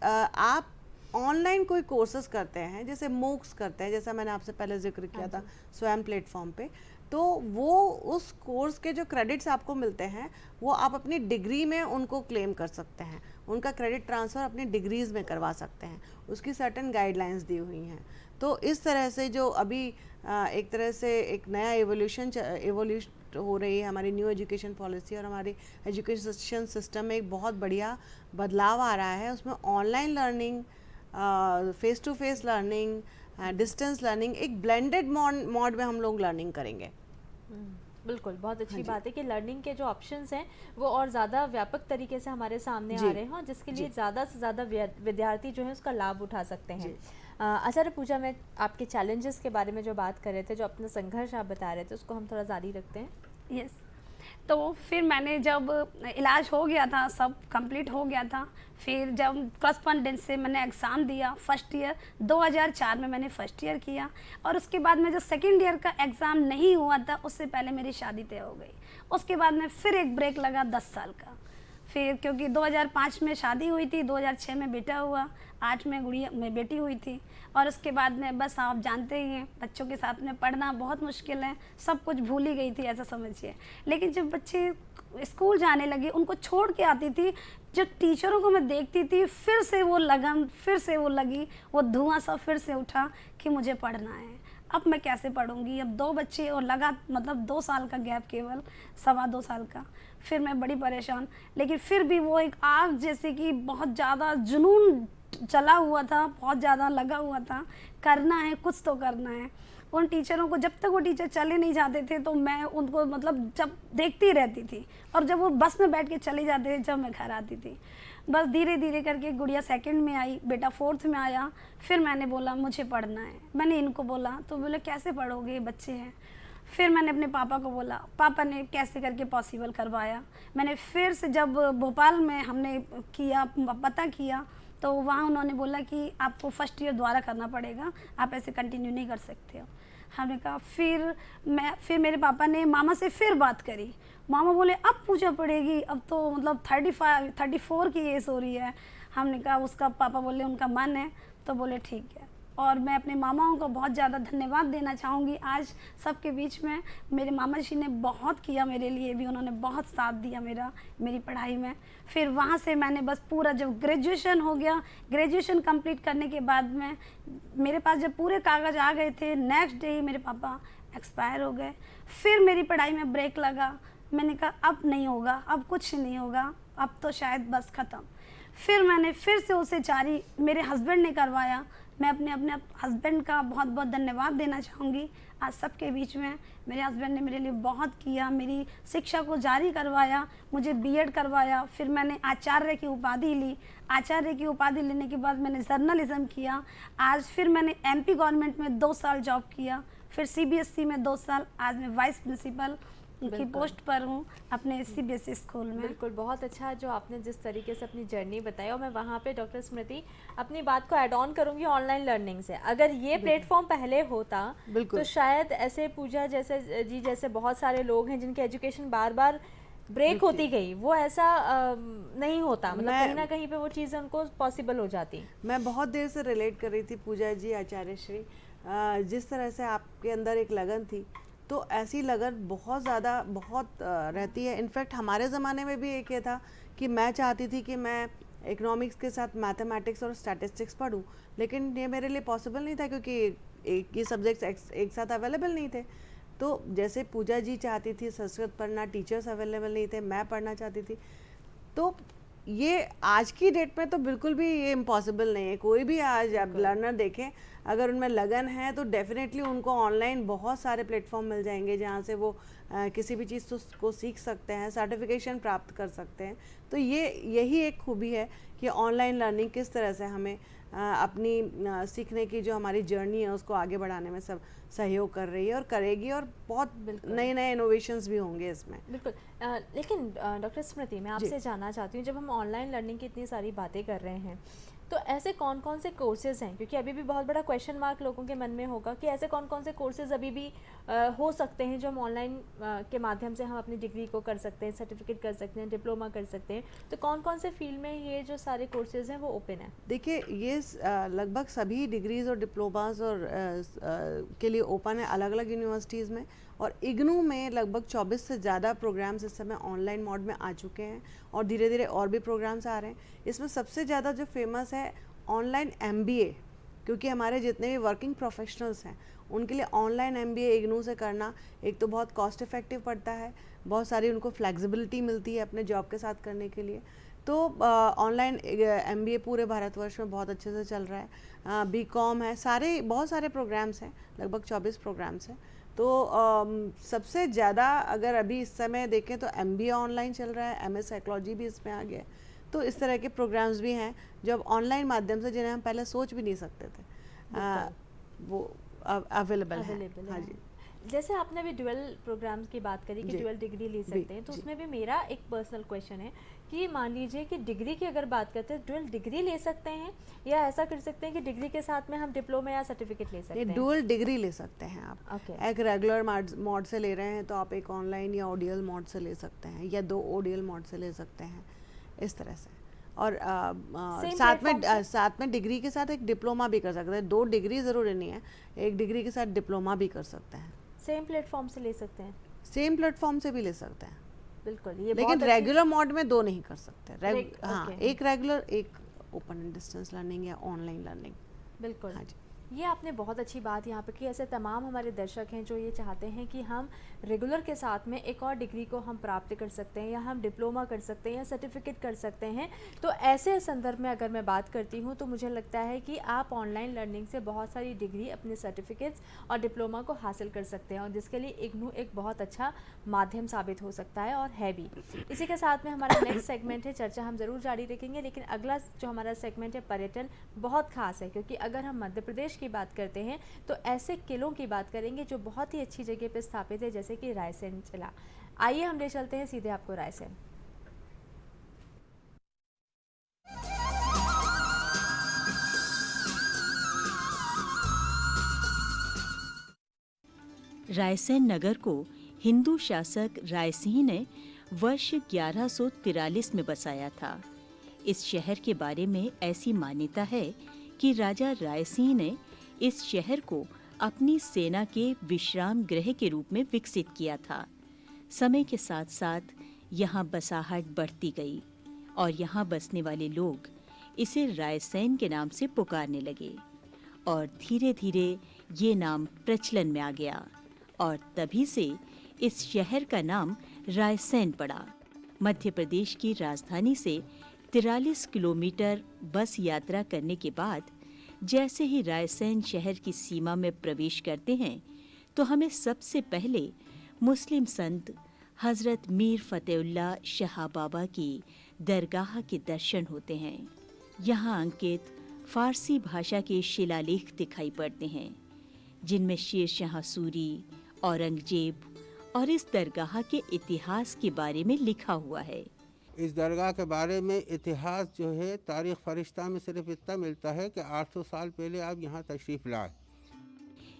आप ऑनलाइन कोई कोर्सेज करते हैं, जैसे मूक्स करते हैं, जैसा मैंने आपसे पहले जिक्र किया था स्वयं प्लेटफॉर्म पे, तो वो उस कोर्स के जो क्रेडिट्स आपको मिलते हैं वो आप अपनी डिग्री में उनको क्लेम कर सकते हैं, उनका क्रेडिट ट्रांसफ़र अपनी डिग्रीज़ में करवा सकते हैं। उसकी सर्टेन गाइडलाइंस दी हुई हैं। तो इस तरह से जो अभी एक तरह से एक नया एवोल्यूशन हो रही है हमारी न्यू एजुकेशन पॉलिसी और हमारी एजुकेशन सिस्टम में एक बहुत बढ़िया बदलाव आ रहा है। उसमें online learning, face to face learning, distance learning, एक ब्लेंडेड मोड में हम लोग लर्निंग करेंगे। बिल्कुल, बहुत अच्छी बात है कि लर्निंग के जो ऑप्शंस हैं वो और ज़्यादा व्यापक तरीके से हमारे सामने आ रहे हैं और जिसके लिए ज़्यादा से ज़्यादा विद्यार्थी जो है उसका लाभ उठा सकते हैं। आचार्य पूजा, में आपके चैलेंजेस के बारे में जो बात कर रहे थे, जो अपना संघर्ष आप बता रहे थे, उसको हम थोड़ा जारी रखते हैं। यस। तो फिर मैंने जब इलाज हो गया था, सब कंप्लीट हो गया था, फिर जब करस्पॉन्डेंस से मैंने एग्ज़ाम दिया फर्स्ट ईयर 2004 में मैंने फर्स्ट ईयर किया, और उसके बाद में जो सेकंड ईयर का एग्ज़ाम नहीं हुआ था उससे पहले मेरी शादी तय हो गई। उसके बाद में फिर एक ब्रेक लगा 10 साल का। फिर क्योंकि 2005 में शादी हुई थी, 2006 में बेटा हुआ, 8 में गुड़िया में बेटी हुई थी, और उसके बाद में बस आप जानते ही हैं बच्चों के साथ में पढ़ना बहुत मुश्किल है, सब कुछ भूल ही गई थी ऐसा समझिए। लेकिन जब बच्चे स्कूल जाने लगे, उनको छोड़ के आती थी, जब टीचरों को मैं देखती थी, फिर से वो लगन, फिर से वो लगी, वो धुआं सा फिर से उठा कि मुझे पढ़ना है। अब मैं कैसे पढ़ूंगी, अब 2 बच्चे और लगा मतलब 2 साल का गैप, केवल 2.25 साल का। फिर मैं बड़ी परेशान, लेकिन फिर भी वो एक आग जैसे कि बहुत ज़्यादा जुनून चला हुआ था, बहुत ज़्यादा लगा हुआ था, करना है, कुछ तो करना है। उन टीचरों को, जब तक वो टीचर चले नहीं जाते थे तो मैं उनको मतलब जब देखती रहती थी, और जब वो बस में बैठ के चले जाते थे, जब मैं घर आती थी, बस धीरे धीरे करके गुड़िया सेकंड में आई, बेटा फोर्थ में आया। फिर मैंने बोला मुझे पढ़ना है। मैंने इनको बोला तो बोले कैसे पढ़ोगे, बच्चे हैं। फिर मैंने अपने पापा को बोला, पापा ने कैसे करके पॉसिबल करवाया। मैंने फिर से जब भोपाल में हमने किया, पता किया, तो वहाँ उन्होंने बोला कि आपको फर्स्ट ईयर दोबारा करना पड़ेगा, आप ऐसे कंटिन्यू नहीं कर सकते हो। हमने कहा फिर मेरे पापा ने मामा से फिर बात करी। मामा बोले अब पूजा पड़ेगी, अब तो मतलब 34 की एज हो रही है। हमने कहा उसका, पापा बोले उनका मन है, तो बोले ठीक है। और मैं अपने मामाओं को बहुत ज़्यादा धन्यवाद देना चाहूँगी आज सबके बीच में। मेरे मामा जी ने बहुत किया मेरे लिए भी, उन्होंने बहुत साथ दिया मेरी पढ़ाई में। फिर वहाँ से मैंने बस पूरा जब ग्रेजुएशन हो गया, ग्रेजुएशन कंप्लीट करने के बाद में मेरे पास जब पूरे कागज़ आ गए थे, नेक्स्ट डे ही मेरे पापा एक्सपायर हो गए। फिर मेरी पढ़ाई में ब्रेक लगा। मैंने कहा अब नहीं होगा, अब कुछ नहीं होगा, अब तो शायद बस ख़त्म। फिर मैंने फिर से उसे जारी मेरे हस्बैंड ने करवाया। मैं अपने हस्बैंड का बहुत बहुत धन्यवाद देना चाहूँगी आज सबके बीच में। मेरे हस्बैंड ने मेरे लिए बहुत किया, मेरी शिक्षा को जारी करवाया, मुझे बीएड करवाया। फिर मैंने आचार्य की उपाधि ली। आचार्य की उपाधि लेने के बाद मैंने जर्नलिज्म किया। आज फिर मैंने एमपी गवर्नमेंट में 2 साल जॉब किया, फिर सीबीएसई में 2 साल। आज मैं वाइस प्रिंसिपल की पोस्ट पर हूँ अपने सीबीएसई स्कूल में। बिल्कुल, बहुत अच्छा जो आपने जिस तरीके से अपनी जर्नी बताई। और मैं वहाँ पे डॉक्टर स्मृति अपनी बात को ऐड ऑन करूँगी ऑनलाइन लर्निंग से। अगर ये प्लेटफॉर्म पहले होता तो शायद ऐसे पूजा जैसे बहुत सारे लोग हैं जिनकी एजुकेशन बार बार ब्रेक होती गई, वो ऐसा नहीं होता, मतलब कहीं ना कहीं पे वो चीज़ें उनको पॉसिबल हो जाती। मैं बहुत देर से रिलेट कर रही थी पूजा जी, आचार्य श्री, जिस तरह से आपके अंदर एक लगन थी, तो ऐसी लगन बहुत ज़्यादा रहती है। इनफैक्ट हमारे ज़माने में भी एक ये था कि मैं चाहती थी कि मैं इकोनॉमिक्स के साथ मैथमेटिक्स और स्टैटिस्टिक्स पढूं, लेकिन ये मेरे लिए पॉसिबल नहीं था क्योंकि एक ही सब्जेक्ट्स एक साथ अवेलेबल नहीं थे। तो जैसे पूजा जी चाहती थी संस्कृत पढ़ना, टीचर्स अवेलेबल नहीं थे, मैं पढ़ना चाहती थी। तो ये आज की डेट में तो बिल्कुल भी ये इम्पॉसिबल नहीं है। कोई भी आज आप लर्नर देखें, अगर उनमें लगन है तो डेफिनेटली उनको ऑनलाइन बहुत सारे प्लेटफॉर्म मिल जाएंगे जहाँ से वो किसी भी चीज़ को सीख सकते हैं, सर्टिफिकेशन प्राप्त कर सकते हैं। तो यही एक खूबी है कि ऑनलाइन लर्निंग किस तरह से हमें अपनी सीखने की जो हमारी जर्नी है उसको आगे बढ़ाने में सब सहयोग कर रही है और करेगी, और बहुत नए नए इनोवेशंस भी होंगे इसमें। बिल्कुल। लेकिन डॉक्टर स्मृति, मैं आपसे जानना चाहती हूँ, जब हम ऑनलाइन लर्निंग की इतनी सारी बातें कर रहे हैं तो ऐसे कौन कौन से कोर्सेज़ हैं, क्योंकि अभी भी बहुत बड़ा क्वेश्चन मार्क लोगों के मन में होगा कि ऐसे कौन कौन से कोर्सेज़ अभी भी हो सकते हैं जो हम ऑनलाइन के माध्यम से हम अपनी डिग्री को कर सकते हैं, सर्टिफिकेट कर सकते हैं, डिप्लोमा कर सकते हैं। तो कौन कौन से फील्ड में ये जो सारे कोर्सेज़ हैं वो ओपन है? देखिए, ये लगभग सभी डिग्रीज़ और डिप्लोमास और के लिए ओपन है अलग अलग यूनिवर्सिटीज़ में। और इग्नू में लगभग 24 से ज़्यादा प्रोग्राम्स इस समय ऑनलाइन मोड में आ चुके हैं और धीरे धीरे और भी प्रोग्राम्स आ रहे हैं। इसमें सबसे ज़्यादा जो फेमस है ऑनलाइन MBA, क्योंकि हमारे जितने भी वर्किंग प्रोफेशनल्स हैं उनके लिए ऑनलाइन MBA इग्नू से करना एक तो बहुत कॉस्ट इफ़ेक्टिव पड़ता है, बहुत सारी उनको फ्लेक्सिबिलिटी मिलती है अपने जॉब के साथ करने के लिए। तो ऑनलाइन MBA पूरे भारतवर्ष में बहुत अच्छे से चल रहा है। BCom है, बहुत सारे प्रोग्राम्स हैं, लगभग 24 प्रोग्राम्स हैं। तो सबसे ज़्यादा अगर अभी इस समय देखें तो MBA ऑनलाइन चल रहा है, MS साइकोलॉजी भी इसमें आ गया है। तो इस तरह के प्रोग्राम्स भी हैं जो अब ऑनलाइन माध्यम से, जिन्हें हम पहले सोच भी नहीं सकते थे, वो अवेलेबल है। हाँ जी। जैसे आपने अभी ड्यूअल प्रोग्राम्स की बात करी कि ड्यूअल डिग्री ले सकते हैं, तो उसमें भी मेरा एक पर्सनल क्वेश्चन है कि मान लीजिए कि डिग्री की अगर बात करते हैं, ड्यूअल डिग्री ले सकते हैं या ऐसा कर सकते हैं कि डिग्री के साथ में हम डिप्लोमा या सर्टिफिकेट ले सकते हैं? ड्यूअल डिग्री ले सकते हैं आप। एक रेगुलर मोड से ले रहे हैं तो आप एक ऑनलाइन या ODL मोड से ले सकते हैं, या 2 ODL मोड से ले सकते हैं, इस तरह से। और साथ में डिग्री के साथ एक डिप्लोमा भी कर सकते हैं। 2 डिग्री ज़रूरी नहीं है, एक डिग्री के साथ डिप्लोमा भी कर सकते हैं। सेम प्लेटफॉर्म से ले सकते हैं? सेम प्लेटफॉर्म से भी ले सकते हैं, बिल्कुल। ये लेकिन रेगुलर मोड में 2 नहीं कर सकते। हाँ, okay. एक रेगुलर, एक ओपन एंड डिस्टेंस लर्निंग या ऑनलाइन लर्निंग। बिल्कुल। हाँ जी। ये आपने बहुत अच्छी बात यहाँ पे की। ऐसे तमाम हमारे दर्शक हैं जो ये चाहते हैं कि हम रेगुलर के साथ में एक और डिग्री को हम प्राप्त कर सकते हैं, या हम डिप्लोमा कर सकते हैं, या सर्टिफिकेट कर सकते हैं। तो ऐसे संदर्भ में अगर मैं बात करती हूँ तो मुझे लगता है कि आप ऑनलाइन लर्निंग से बहुत सारी डिग्री, अपने सर्टिफिकेट्स और डिप्लोमा को हासिल कर सकते हैं, और जिसके लिए इग्नू एक बहुत अच्छा माध्यम साबित हो सकता है, और है भी। इसी के साथ में हमारा नेक्स्ट सेगमेंट है, चर्चा हम ज़रूर जारी रखेंगे, लेकिन अगला जो हमारा सेगमेंट है पर्यटन, बहुत खास है, क्योंकि अगर हम मध्य प्रदेश की बात करते हैं तो ऐसे किलों की बात करेंगे जो बहुत ही अच्छी जगह पे स्थापित है, जैसे कि रायसेन किला। आइए हम ले चलते हैं सीधे आपको रायसेन। रायसेन नगर को हिंदू शासक रायसिंह ने वर्ष 1143 में बसाया था। इस शहर के बारे में ऐसी मान्यता है कि राजा रायसिंह ने इस शहर को अपनी सेना के विश्राम गृह के रूप में विकसित किया था। समय के साथ साथ यहाँ बसाहट बढ़ती गई और यहाँ बसने वाले लोग इसे रायसेन के नाम से पुकारने लगे, और धीरे धीरे ये नाम प्रचलन में आ गया, और तभी से इस शहर का नाम रायसेन पड़ा। मध्य प्रदेश की राजधानी से 43 किलोमीटर बस यात्रा करने के बाद जैसे ही रायसेन शहर की सीमा में प्रवेश करते हैं तो हमें सबसे पहले मुस्लिम संत हज़रत मीर फ़तेहुल्लाह शाह बाबा की दरगाह के दर्शन होते हैं। यहाँ अंकित फ़ारसी भाषा के शिलालेख दिखाई पड़ते हैं, जिनमें शेरशाह सूरी, औरंगजेब और इस दरगाह के इतिहास के बारे में लिखा हुआ है। इस दरगाह के बारे में इतिहास जो है तारीख फरिश्ता में सिर्फ इतना मिलता है कि 800 साल पहले आप यहाँ तशरीफ़ लाए।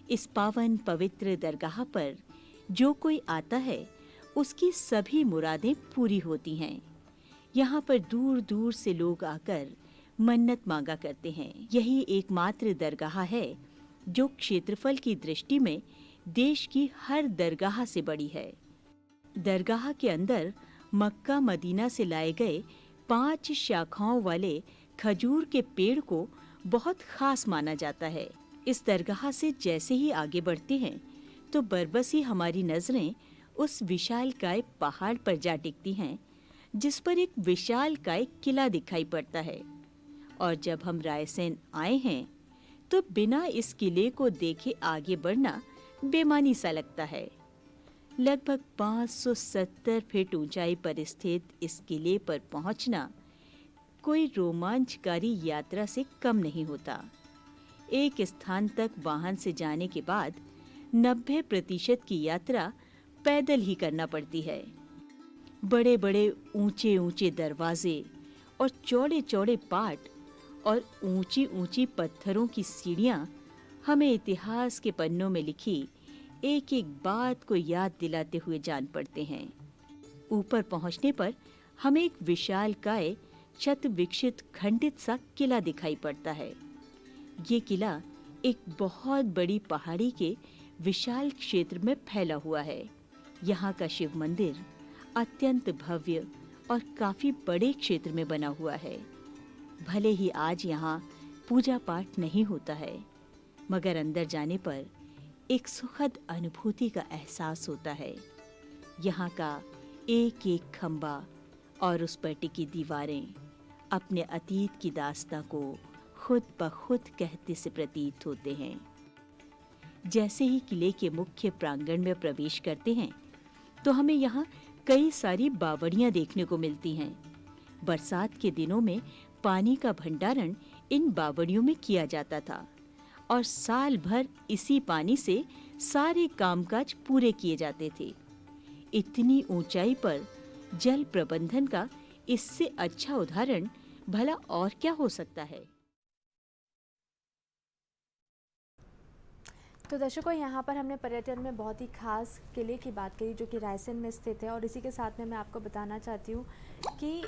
इस पावन पवित्र दरगाह पर जो कोई आता है उसकी सभी मुरादें पूरी होती हैं। यहाँ पर दूर दूर से लोग आकर मन्नत मांगा करते हैं। यही एकमात्र दरगाह है जो क्षेत्रफल की दृष्टि में देश की हर दरगाह से बड़ी है। दरगाह के अंदर मक्का मदीना से लाए गए 5 शाखाओं वाले खजूर के पेड़ को बहुत खास माना जाता है। इस दरगाह से जैसे ही आगे बढ़ते हैं तो बरबसी हमारी नजरें उस विशालकाय पहाड़ पर जा टिकती हैं, जिस पर एक विशालकाय किला दिखाई पड़ता है। और जब हम रायसेन आए हैं तो बिना इस किले को देखे आगे बढ़ना बेमानी सा लगता है। लगभग 570 फीट ऊंचाई पर स्थित इस किले पर पहुंचना कोई रोमांचकारी यात्रा से कम नहीं होता। एक स्थान तक वाहन से जाने के बाद 90% की यात्रा पैदल ही करना पड़ती है। बड़े बड़े ऊंचे ऊंचे दरवाजे और चौड़े चौड़े पाट और ऊंची ऊंची पत्थरों की सीढ़ियां हमें इतिहास के पन्नों में लिखी एक एक बात को याद दिलाते हुए जान पड़ते हैं। ऊपर पहुंचने पर हमें एक विशालकाय छत विकसित खंडित सा किला दिखाई पड़ता है। ये किला एक बहुत बड़ी पहाड़ी के विशाल क्षेत्र में फैला हुआ है। यहाँ का शिव मंदिर अत्यंत भव्य और काफी बड़े क्षेत्र में बना हुआ है। भले ही आज यहाँ पूजा पाठ नहीं होता है, मगर अंदर जाने पर एक सुखद अनुभूति का एहसास होता है। यहाँ का एक एक खंबा और उस पर टिकी दीवारें अपने अतीत की दास्तां को खुद ब खुद कहते से प्रतीत होते हैं। जैसे ही किले के मुख्य प्रांगण में प्रवेश करते हैं तो हमें यहाँ कई सारी बावड़ियाँ देखने को मिलती हैं। बरसात के दिनों में पानी का भंडारण इन बावड़ियों में किया जाता था और साल भर इसी पानी से सारे कामकाज पूरे किए जाते थे। इतनी ऊंचाई पर जल प्रबंधन का इससे अच्छा उदाहरण भला और क्या हो सकता है। तो दर्शकों, यहाँ पर हमने पर्यटन में बहुत ही खास किले की बात करी जो कि रायसेन में स्थित है, और इसी के साथ में मैं आपको बताना चाहती हूँ कि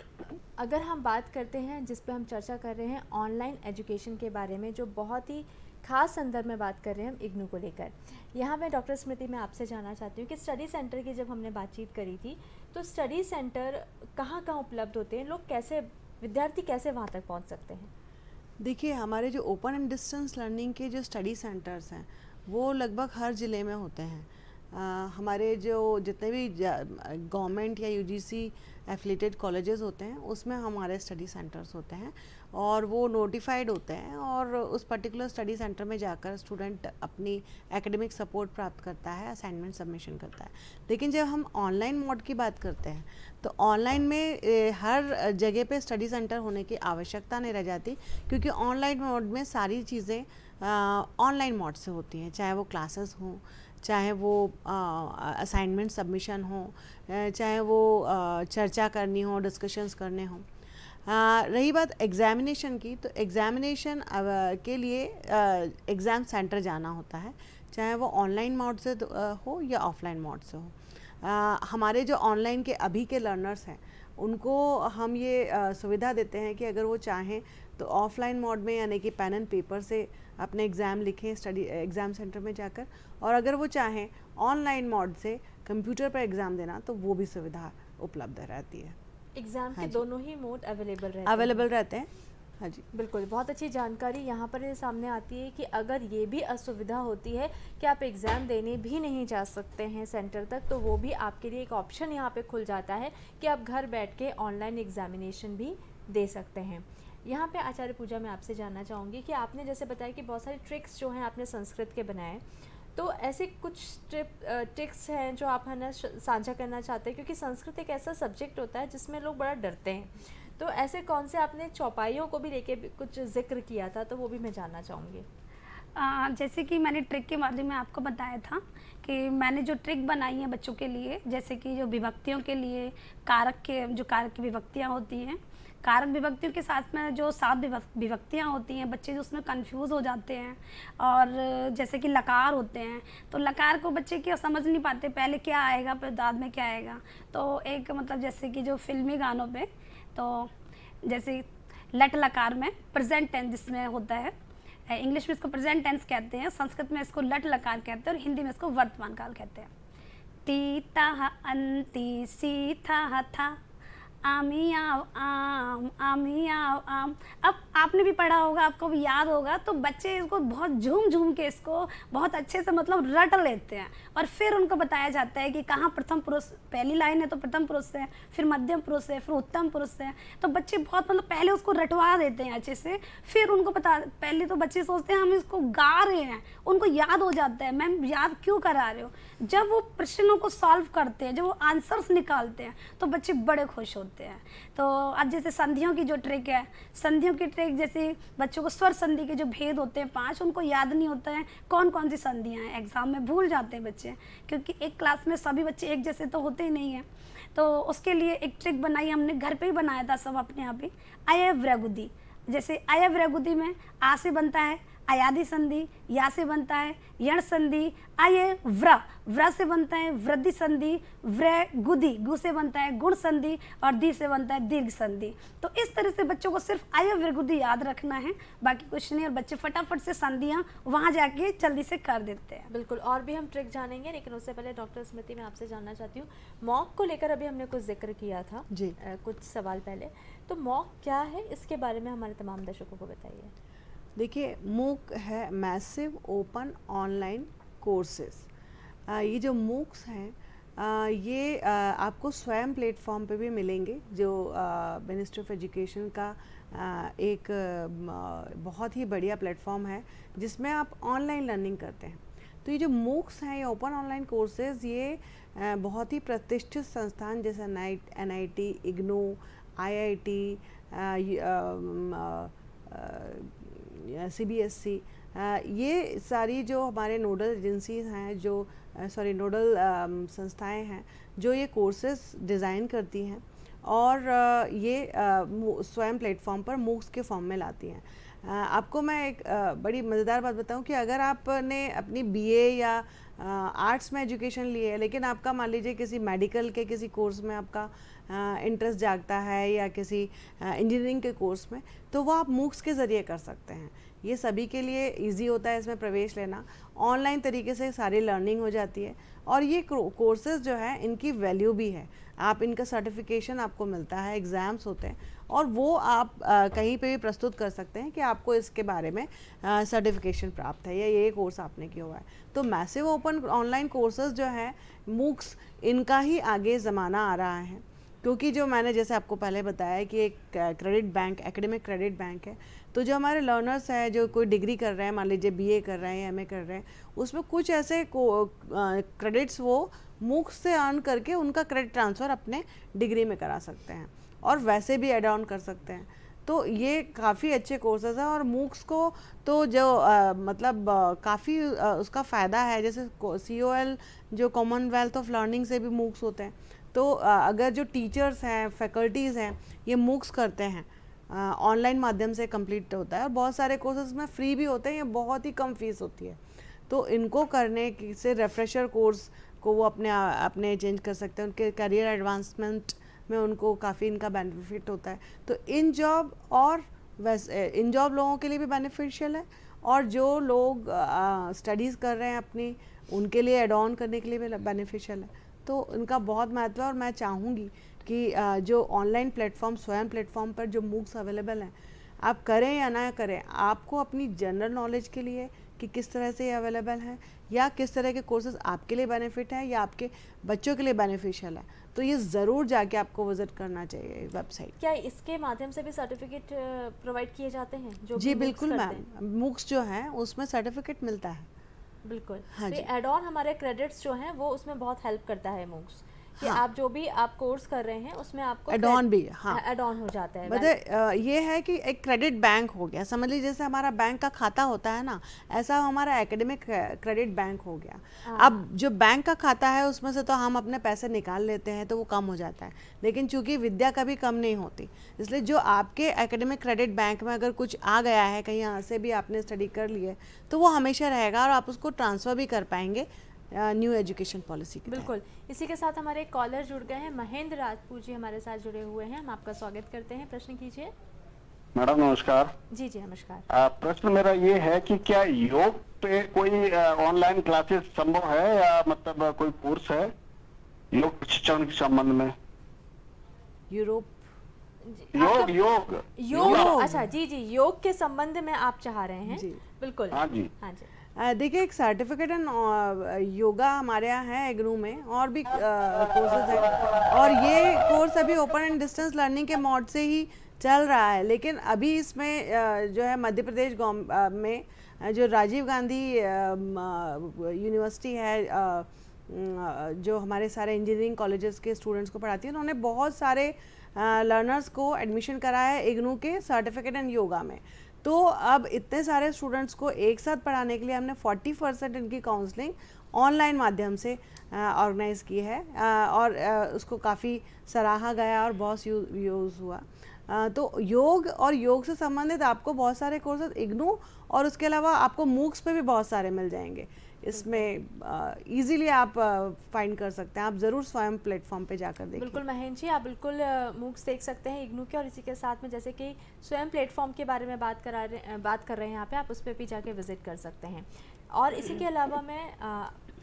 अगर हम बात करते हैं, जिस पे हम चर्चा कर रहे हैं ऑनलाइन एजुकेशन के बारे में, जो बहुत ही खास संदर्भ में बात कर रहे हैं हम इग्नू को लेकर। यहाँ मैं डॉक्टर स्मृति मैं आपसे जानना चाहती हूँ कि स्टडी सेंटर की जब हमने बातचीत करी थी तो स्टडी सेंटर कहाँ कहाँ उपलब्ध होते हैं, लोग कैसे, विद्यार्थी कैसे वहाँ तक पहुँच सकते हैं? देखिए, हमारे जो ओपन एंड डिस्टेंस लर्निंग के जो स्टडी सेंटर्स हैं वो लगभग हर ज़िले में होते हैं। हमारे जो जितने भी गवर्नमेंट या यूजीसी एफिलेटेड कॉलेजेस होते हैं उसमें हमारे स्टडी सेंटर्स होते हैं और वो नोटिफाइड होते हैं और उस पर्टिकुलर स्टडी सेंटर में जाकर स्टूडेंट अपनी एकेडमिक सपोर्ट प्राप्त करता है, असाइनमेंट सबमिशन करता है। लेकिन जब हम ऑनलाइन मोड की बात करते हैं तो ऑनलाइन में हर जगह पे स्टडी सेंटर होने की आवश्यकता नहीं रह जाती, क्योंकि ऑनलाइन मोड में सारी चीज़ें ऑनलाइन मोड से होती हैं, चाहे वो क्लासेस हों, चाहे वो असाइनमेंट सबमिशन हो, चाहे वो चर्चा करनी हो, डिस्कशंस करने हों। रही बात एग्ज़ामिनेशन की, तो एग्ज़ामिनेशन के लिए एग्ज़ाम सेंटर जाना होता है, चाहे वो ऑनलाइन मोड से हो या ऑफलाइन मोड से हो। हमारे जो ऑनलाइन के अभी के लर्नर्स हैं उनको हम ये सुविधा देते हैं कि अगर वो चाहें तो ऑफलाइन मोड में यानी कि पेन एंड पेपर से अपने एग्ज़ाम लिखें स्टडी एग्ज़ाम सेंटर में जाकर, और अगर वो चाहें ऑनलाइन मोड से कंप्यूटर पर एग्ज़ाम देना तो वो भी सुविधा उपलब्ध रहती है। एग्ज़ाम के हाँ जी। दोनों ही मोड अवेलेबल रहते हैं। हाँ जी, बिल्कुल, बहुत अच्छी जानकारी यहाँ पर ये सामने आती है कि अगर ये भी असुविधा होती है कि आप एग्ज़ाम देने भी नहीं जा सकते हैं सेंटर तक, तो वो भी आपके लिए एक ऑप्शन यहाँ पे खुल जाता है कि आप घर बैठ के ऑनलाइन एग्ज़ामिनेशन भी दे सकते हैं। यहाँ पे आचार्य पूजा, मैं आपसे जानना चाहूँगी कि आपने जैसे बताया कि बहुत सारे ट्रिक्स जो हैं आपने संस्कृत के बनाए, तो ऐसे कुछ ट्रिक्स हैं जो आप है ना साझा करना चाहते हैं, क्योंकि संस्कृत एक ऐसा सब्जेक्ट होता है जिसमें लोग बड़ा डरते हैं, तो ऐसे कौन से आपने चौपाइयों को भी लेके कुछ जिक्र किया था, तो वो भी मैं जानना चाहूँगी। जैसे कि मैंने ट्रिक के बारे में आपको बताया था कि मैंने जो ट्रिक बनाई है बच्चों के लिए, जैसे कि जो विभक्तियों के लिए कारक की विभक्तियाँ होती हैं, कारक विभक्तियों के साथ में जो 7 विभक्तियाँ होती हैं, बच्चे जो उसमें कंफ्यूज हो जाते हैं। और जैसे कि लकार होते हैं, तो लकार को बच्चे क्या समझ नहीं पाते, पहले क्या आएगा फिर बाद में क्या आएगा। तो एक मतलब जैसे कि जो फिल्मी गानों पे, तो जैसे लट लकार में प्रेजेंट टेंस जिसमें होता है, इंग्लिश में इसको प्रेजेंट टेंस कहते हैं, संस्कृत में इसको लट लकार कहते हैं और हिंदी में इसको वर्तमान काल कहते हैं। तीता अंति सीथा था, आमी आओ आम, आमी आओ आम। अब आपने भी पढ़ा होगा, आपको भी याद होगा, तो बच्चे इसको बहुत झूम झूम के इसको बहुत अच्छे से मतलब रट लेते हैं और फिर उनको बताया जाता है कि कहाँ प्रथम पुरुष, पहली लाइन है तो प्रथम पुरुष से, फिर मध्यम पुरुष से, फिर उत्तम पुरुष से। तो बच्चे बहुत मतलब पहले उसको रटवा देते हैं अच्छे से, फिर उनको पहले तो बच्चे सोचते हैं हम इसको गा रहे हैं, उनको याद हो जाता है, मैम याद क्यों करा रहे हो। जब वो प्रश्नों को सॉल्व करते हैं, जब वो आंसर्स निकालते हैं, तो बच्चे बड़े खुश होते हैं। तो अब जैसे संधियों की जो ट्रिक है, संधियों की ट्रिक जैसे बच्चों को स्वर संधि के जो भेद होते हैं 5, उनको याद नहीं होता है कौन कौन सी संधियाँ हैं, एग्जाम में भूल जाते हैं बच्चे, क्योंकि एक क्लास में सभी बच्चे एक जैसे तो होते ही नहीं हैं। तो उसके लिए एक ट्रिक बनाई, हमने घर पे ही बनाया था सब अपने आप ही। अयव्रगुदी, जैसे अयव्रगुदी में आ से बनता है अयादि संधि, या से बनता है यण संधि, आये व्र से बनता है वृद्धि संधि, व्र गुदी, गु से बनता है गुण संधि और दी से बनता है दीर्घ संधि। तो इस तरह से बच्चों को सिर्फ आय वृगुदी याद रखना है, बाकी कुछ नहीं, और बच्चे फटाफट से संधियाँ वहाँ जाके जल्दी से कर देते हैं। बिल्कुल, और भी हम ट्रिक जानेंगे, लेकिन उससे पहले डॉक्टर स्मृति, मैं आपसे जानना चाहती हूँ, मॉक को लेकर अभी हमने कुछ जिक्र किया था जी। कुछ सवाल पहले, तो मॉक क्या है, इसके बारे में हमारे तमाम दर्शकों को बताइए। देखिए, मूक है मैसिव ओपन ऑनलाइन कोर्सेज। ये जो मूक्स हैं ये आपको स्वयं प्लेटफॉर्म पे भी मिलेंगे, जो मिनिस्ट्री ऑफ एजुकेशन का एक बहुत ही बढ़िया प्लेटफॉर्म है जिसमें आप ऑनलाइन लर्निंग करते हैं। तो ये जो मूक्स हैं, ये ओपन ऑनलाइन कोर्सेज, ये बहुत ही प्रतिष्ठित संस्थान जैसे NIT, इग्नू, IIT, CBSE, ये सारी जो हमारे नोडल एजेंसीज हैं, जो नोडल संस्थाएं हैं जो ये कोर्सेज डिज़ाइन करती हैं और ये स्वयं प्लेटफॉर्म पर मूक्स के फॉर्म में लाती हैं। आपको मैं एक बड़ी मज़ेदार बात बताऊं कि अगर आपने अपनी BA या आर्ट्स में एजुकेशन ली है, लेकिन आपका मान लीजिए किसी मेडिकल के किसी कोर्स में आपका इंटरेस्ट जागता है या किसी इंजीनियरिंग के कोर्स में, तो वो आप मूक्स के ज़रिए कर सकते हैं। ये सभी के लिए इजी होता है इसमें प्रवेश लेना, ऑनलाइन तरीके से सारी लर्निंग हो जाती है। और ये कोर्सेज़ जो है इनकी वैल्यू भी है, आप इनका सर्टिफिकेशन आपको मिलता है, एग्ज़ाम्स होते हैं और वो आप कहीं पे भी प्रस्तुत कर सकते हैं कि आपको इसके बारे में सर्टिफिकेशन प्राप्त है या ये कोर्स आपने किया हुआ है। तो मैसिव ओपन ऑनलाइन कोर्सेज जो है मूक्स, इनका ही आगे ज़माना आ रहा है, क्योंकि जो मैंने जैसे आपको पहले बताया कि एक credit bank, academic credit bank है, तो जो हमारे लर्नर्स हैं जो कोई डिग्री कर रहे हैं, मान लीजिए बीए कर रहे हैं या एमए कर रहे हैं, उसमें कुछ ऐसे क्रेडिट्स वो मूक्स से अर्न करके उनका क्रेडिट ट्रांसफ़र अपने डिग्री में करा सकते हैं और वैसे भी एड ऑन कर सकते हैं। तो ये काफ़ी अच्छे कोर्सेज हैं और मूक्स को तो जो मतलब काफ़ी उसका फ़ायदा है। जैसे COL जो कॉमनवेल्थ ऑफ लर्निंग से भी मूक्स होते हैं, तो अगर जो टीचर्स हैं, फैकल्टीज़ हैं, ये मूक्स करते हैं, ऑनलाइन माध्यम से कंप्लीट होता है और बहुत सारे कोर्सेज में फ्री भी होते हैं, ये बहुत ही कम फीस होती है। तो इनको करने से रेफ्रेशर कोर्स को वो अपने चेंज कर सकते हैं, उनके करियर एडवांसमेंट में उनको काफ़ी इनका बेनिफिट होता है। तो इन जॉब और वैसे इन जॉब लोगों के लिए भी बेनिफिशियल है और जो लोग स्टडीज़ कर रहे हैं अपनी, उनके लिए एड ऑन करने के लिए भी बेनिफिशियल है। तो इनका बहुत महत्व है और मैं चाहूँगी कि जो ऑनलाइन प्लेटफॉर्म, स्वयं प्लेटफॉर्म पर जो मूक्स अवेलेबल हैं, आप करें या ना करें, आपको अपनी जनरल नॉलेज के लिए कि किस तरह से ये अवेलेबल है या किस तरह के कोर्सेज आपके लिए बेनिफिट है या आपके बच्चों के लिए बेनिफिशियल है, तो ये ज़रूर जाके आपको विजिट करना चाहिए वेबसाइट। क्या इसके माध्यम से भी सर्टिफिकेट प्रोवाइड किए जाते हैं जो जी भी बिल्कुल मूक्स करते हैं? मैम, मूक्स जो हैं उसमें सर्टिफिकेट मिलता है। बिल्कुल। हाँ तो जी। एड ऑन हमारे क्रेडिट्स जो हैं वो उसमें बहुत हेल्प करता है मूक्स कि हाँ। आप जो भी आप कोर्स कर रहे हैं उसमें आपको एड ऑन भी, हाँ, एड ऑन हो जाता है। मतलब ये है कि एक क्रेडिट बैंक हो गया, समझ लीजिए जैसे हमारा बैंक का खाता होता है ना, ऐसा हमारा एकेडमिक क्रेडिट बैंक हो गया। अब जो बैंक का खाता है उसमें से तो हम अपने पैसे निकाल लेते हैं तो वो कम हो जाता है, लेकिन चूंकि विद्या कभी कम नहीं होती, इसलिए जो आपके एकेडमिक क्रेडिट बैंक में अगर कुछ आ गया है, कहीं यहाँ से भी आपने स्टडी कर लिए, तो वो हमेशा रहेगा और आप उसको ट्रांसफ़र भी कर पाएंगे न्यू एजुकेशन पॉलिसी के तहत। बिल्कुल। इसी के साथ हमारे एक कॉलर जुड़ गए हैं, महेंद्र राजपूत जी हमारे साथ जुड़े हुए हैं, हम आपका स्वागत करते हैं। प्रश्न कीजिए। मैडम नमस्कार। जी जी नमस्कार। प्रश्न मेरा ये है कि क्या योग पे कोई ऑनलाइन क्लासेस संभव है या मतलब कोई कोर्स है योग शिक्षण के संबंध में? यूरोप योग योग योग, अच्छा जी जी, योग के संबंध में आप चाह रहे हैं? जी। बिल्कुल। हाँ जी। हाँ जी। देखिए, एक सर्टिफिकेट इन योगा हमारे यहाँ है एग्नू में, और भी कोर्सेज हैं और ये कोर्स अभी ओपन एंड डिस्टेंस लर्निंग के मोड से ही चल रहा है, लेकिन अभी इसमें जो है मध्य प्रदेश में जो राजीव गांधी यूनिवर्सिटी है, जो हमारे सारे इंजीनियरिंग कॉलेजेस के स्टूडेंट्स को पढ़ाती है, उन्होंने बहुत सारे लर्नर्स को एडमिशन कराया है इग्नू के सर्टिफिकेट इन योगा में। तो अब इतने सारे स्टूडेंट्स को एक साथ पढ़ाने के लिए हमने 40% इनकी काउंसलिंग ऑनलाइन माध्यम से ऑर्गेनाइज़ की है और उसको काफ़ी सराहा गया और बहुत यूज़ हुआ। तो योग और योग से संबंधित आपको बहुत सारे कोर्सेज इग्नू और उसके अलावा आपको मूक्स पे भी बहुत सारे मिल जाएंगे। इसमें इजीली आप फाइंड कर सकते हैं, आप ज़रूर स्वयं प्लेटफॉर्म पे जाकर देखिए। बिल्कुल महेंद्र जी, आप बिल्कुल मूक्स देख सकते हैं इग्नू के, और इसी के साथ में जैसे कि स्वयं प्लेटफॉर्म के बारे में बात कर रहे हैं यहाँ पे, आप उस पर भी जाके विजिट कर सकते हैं। और इसी के अलावा मैं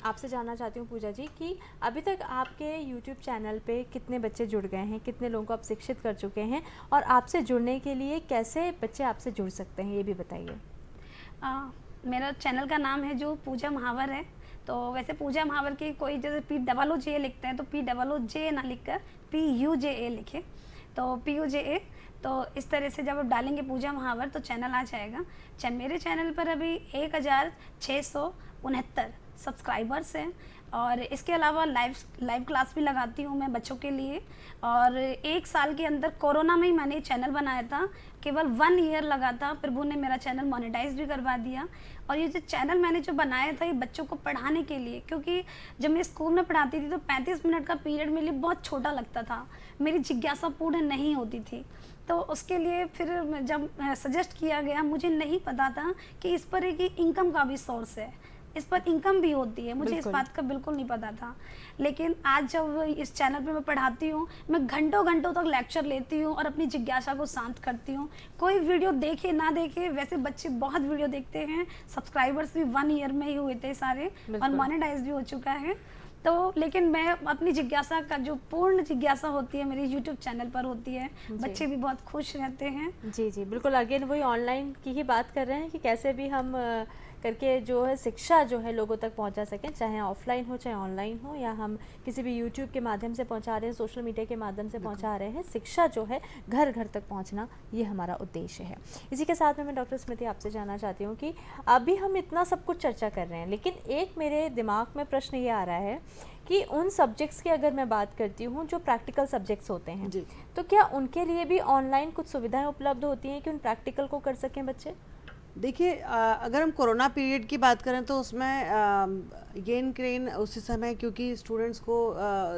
आपसे जानना चाहती हूँ पूजा जी कि अभी तक आपके YouTube चैनल पे कितने बच्चे जुड़ गए हैं, कितने लोगों को आप शिक्षित कर चुके हैं, और आपसे जुड़ने के लिए कैसे बच्चे आपसे जुड़ सकते हैं, ये भी बताइए। मेरा चैनल का नाम है जो पूजा महावर है। तो वैसे पूजा महावर की कोई जैसे POOJ लिखते हैं तो POOJ ना लिखकर PUJA लिखे, तो PUJA। तो इस तरह से जब आप डालेंगे पूजा महावर तो चैनल आ जाएगा। मेरे चैनल पर अभी 1669 सब्सक्राइबर्स हैं, और इसके अलावा लाइव क्लास भी लगाती हूँ मैं बच्चों के लिए। और 1 साल के अंदर कोरोना में ही मैंने चैनल बनाया था, केवल 1 ईयर लगा था, प्रभु ने मेरा चैनल मोनेटाइज भी करवा दिया। और ये जो चैनल मैंने जो बनाया था ये बच्चों को पढ़ाने के लिए, क्योंकि जब मैं स्कूल में पढ़ाती थी तो 35 मिनट का पीरियड मेरे लिए बहुत छोटा लगता था, मेरी जिज्ञासा पूर्ण नहीं होती थी। तो उसके लिए फिर जब सजेस्ट किया गया, मुझे नहीं पता था कि इस पर एक इनकम का भी सोर्स है, इस पर इनकम भी होती है, मुझे इस बिल्कुल। बात का बिल्कुल नहीं पता था। लेकिन आज जब इस चैनल पे मैं पढ़ाती हूँ, मैं घंटों घंटों तक लेक्चर लेती हूँ और अपनी जिज्ञासा को शांत करती हूँ। कोई वीडियो देखे ना देखे, वैसे बच्चे बहुत वीडियो देखते हैं, सब्सक्राइबर्स भी 1 ईयर में ही हुए थे सारे, और बिल्कुल। मोनेटाइज भी हो चुका है। तो लेकिन मैं अपनी जिज्ञासा का, जो पूर्ण जिज्ञासा होती है मेरी यूट्यूब चैनल पर होती है, बच्चे भी बहुत खुश रहते हैं। जी जी बिल्कुल। अगेन वही ऑनलाइन की ही बात कर रहे हैं कि कैसे भी हम करके जो है शिक्षा जो है लोगों तक पहुंचा सकें, चाहे ऑफलाइन हो चाहे ऑनलाइन हो, या हम किसी भी यूट्यूब के माध्यम से पहुंचा रहे हैं, सोशल मीडिया के माध्यम से पहुंचा रहे हैं, शिक्षा जो है घर घर तक पहुंचना, ये हमारा उद्देश्य है। इसी के साथ में मैं डॉक्टर स्मृति आपसे जानना चाहती हूँ कि अभी हम इतना सब कुछ चर्चा कर रहे हैं, लेकिन एक मेरे दिमाग में प्रश्न ये आ रहा है कि उन सब्जेक्ट्स की अगर मैं बात करती हूँ जो प्रैक्टिकल सब्जेक्ट्स होते हैं, जी। तो क्या उनके लिए भी ऑनलाइन कुछ सुविधाएं उपलब्ध होती हैं कि उन प्रैक्टिकल को कर सकें बच्चे? देखिए, अगर हम कोरोना पीरियड की बात करें तो उसमें गेन क्रेन उसी समय, क्योंकि स्टूडेंट्स को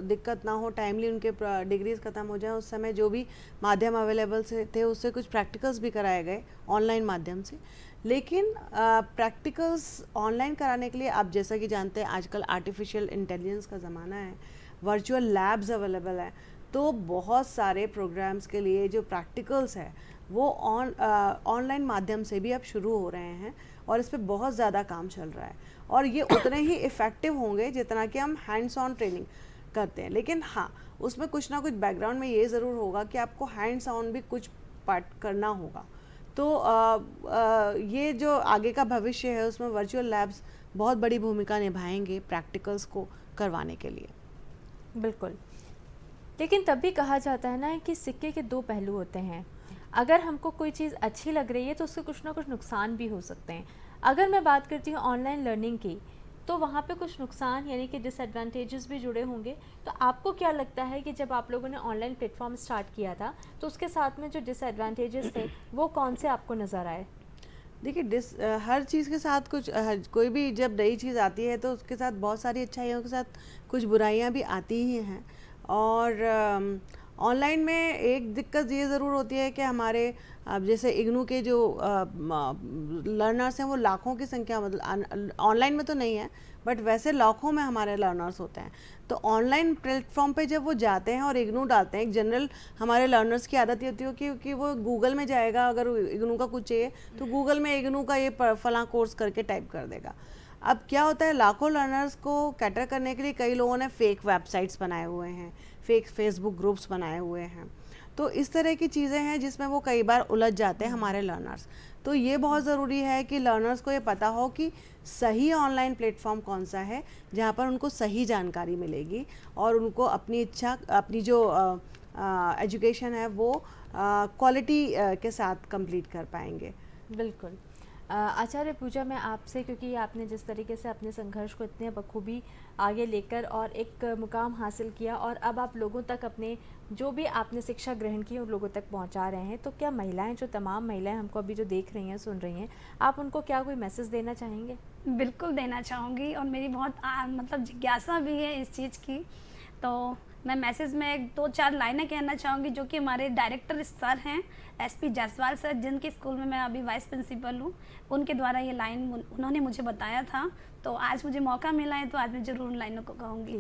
दिक्कत ना हो, टाइमली उनके डिग्रीज ख़त्म हो जाए, उस समय जो भी माध्यम अवेलेबल से थे उससे कुछ प्रैक्टिकल्स भी कराए गए ऑनलाइन माध्यम से। लेकिन प्रैक्टिकल्स ऑनलाइन कराने के लिए आप जैसा कि जानते हैं आजकल आर्टिफिशियल इंटेलिजेंस का ज़माना है, वर्चुअल लैब्स अवेलेबल है, तो बहुत सारे प्रोग्राम्स के लिए जो प्रैक्टिकल्स है वो ऑनलाइन माध्यम से भी अब शुरू हो रहे हैं, और इस पे बहुत ज़्यादा काम चल रहा है, और ये उतने ही इफ़ेक्टिव होंगे जितना कि हम हैंड्स ऑन ट्रेनिंग करते हैं। लेकिन हाँ, उसमें कुछ ना कुछ बैकग्राउंड में ये ज़रूर होगा कि आपको हैंड्स ऑन भी कुछ पार्ट करना होगा। तो ये जो आगे का भविष्य है उसमें वर्चुअल लैब्स बहुत बड़ी भूमिका निभाएंगे प्रैक्टिकल्स को करवाने के लिए। बिल्कुल। लेकिन तब भी कहा जाता है ना कि सिक्के के दो पहलू होते हैं। अगर हमको कोई चीज़ अच्छी लग रही है तो उसके कुछ ना कुछ नुकसान भी हो सकते हैं। अगर मैं बात करती हूँ ऑनलाइन लर्निंग की, तो वहाँ पे कुछ नुकसान यानी कि डिसएडवांटेजेस भी जुड़े होंगे। तो आपको क्या लगता है कि जब आप लोगों ने ऑनलाइन प्लेटफॉर्म स्टार्ट किया था तो उसके साथ में जो डिसएडवांटेजेस थे वो कौन से आपको नज़र आए? देखिए, हर चीज़ के साथ कुछ कोई भी जब नई चीज़ आती है तो उसके साथ बहुत सारी अच्छाइयों के साथ कुछ बुराइयां भी आती ही हैं। और ऑनलाइन में एक दिक्कत ये ज़रूर होती है कि हमारे अब जैसे इग्नू के जो लर्नर्स हैं वो लाखों की संख्या, मतलब ऑनलाइन में तो नहीं है बट वैसे लाखों में हमारे लर्नर्स होते हैं। तो ऑनलाइन प्लेटफॉर्म पे जब वो जाते हैं और इग्नू डालते हैं, एक जनरल हमारे लर्नर्स की आदत ये होती है कि वो गूगल में जाएगा, अगर इग्नू का कुछ चाहिए तो गूगल में इग्नू का ये फलां कोर्स करके टाइप कर देगा। अब क्या होता है, लाखों लर्नर्स को कैटर करने के लिए कई लोगों ने फेक वेबसाइट्स बनाए हुए हैं, फेक फेसबुक ग्रुप्स बनाए हुए हैं। तो इस तरह की चीज़ें हैं जिसमें वो कई बार उलझ जाते हैं हमारे लर्नर्स। तो ये बहुत ज़रूरी है कि लर्नर्स को ये पता हो कि सही ऑनलाइन प्लेटफॉर्म कौन सा है जहाँ पर उनको सही जानकारी मिलेगी और उनको अपनी इच्छा, अपनी जो एजुकेशन है वो क्वालिटी के साथ कंप्लीट कर पाएंगे। बिल्कुल। आचार्य पूजा, मैं आपसे, क्योंकि आपने जिस तरीके से अपने संघर्ष को इतने बखूबी आगे लेकर और एक मुकाम हासिल किया और अब आप लोगों तक अपने जो भी आपने शिक्षा ग्रहण की उन लोगों तक पहुंचा रहे हैं, तो क्या महिलाएं, जो तमाम महिलाएं हमको अभी जो देख रही हैं, सुन रही हैं, आप उनको क्या कोई मैसेज देना चाहेंगे? बिल्कुल देना चाहूँगी, और मेरी बहुत मतलब जिज्ञासा भी है इस चीज़ की। तो मैं मैसेज में 1-2-4 लाइनें कहना चाहूँगी जो कि हमारे डायरेक्टर सर हैं, एसपी जायसवाल सर, जिनके स्कूल में मैं अभी वाइस प्रिंसिपल हूँ, उनके द्वारा ये लाइन उन्होंने मुझे बताया था। तो आज मुझे मौका मिला है तो आज मैं ज़रूर उन लाइनों को कहूँगी।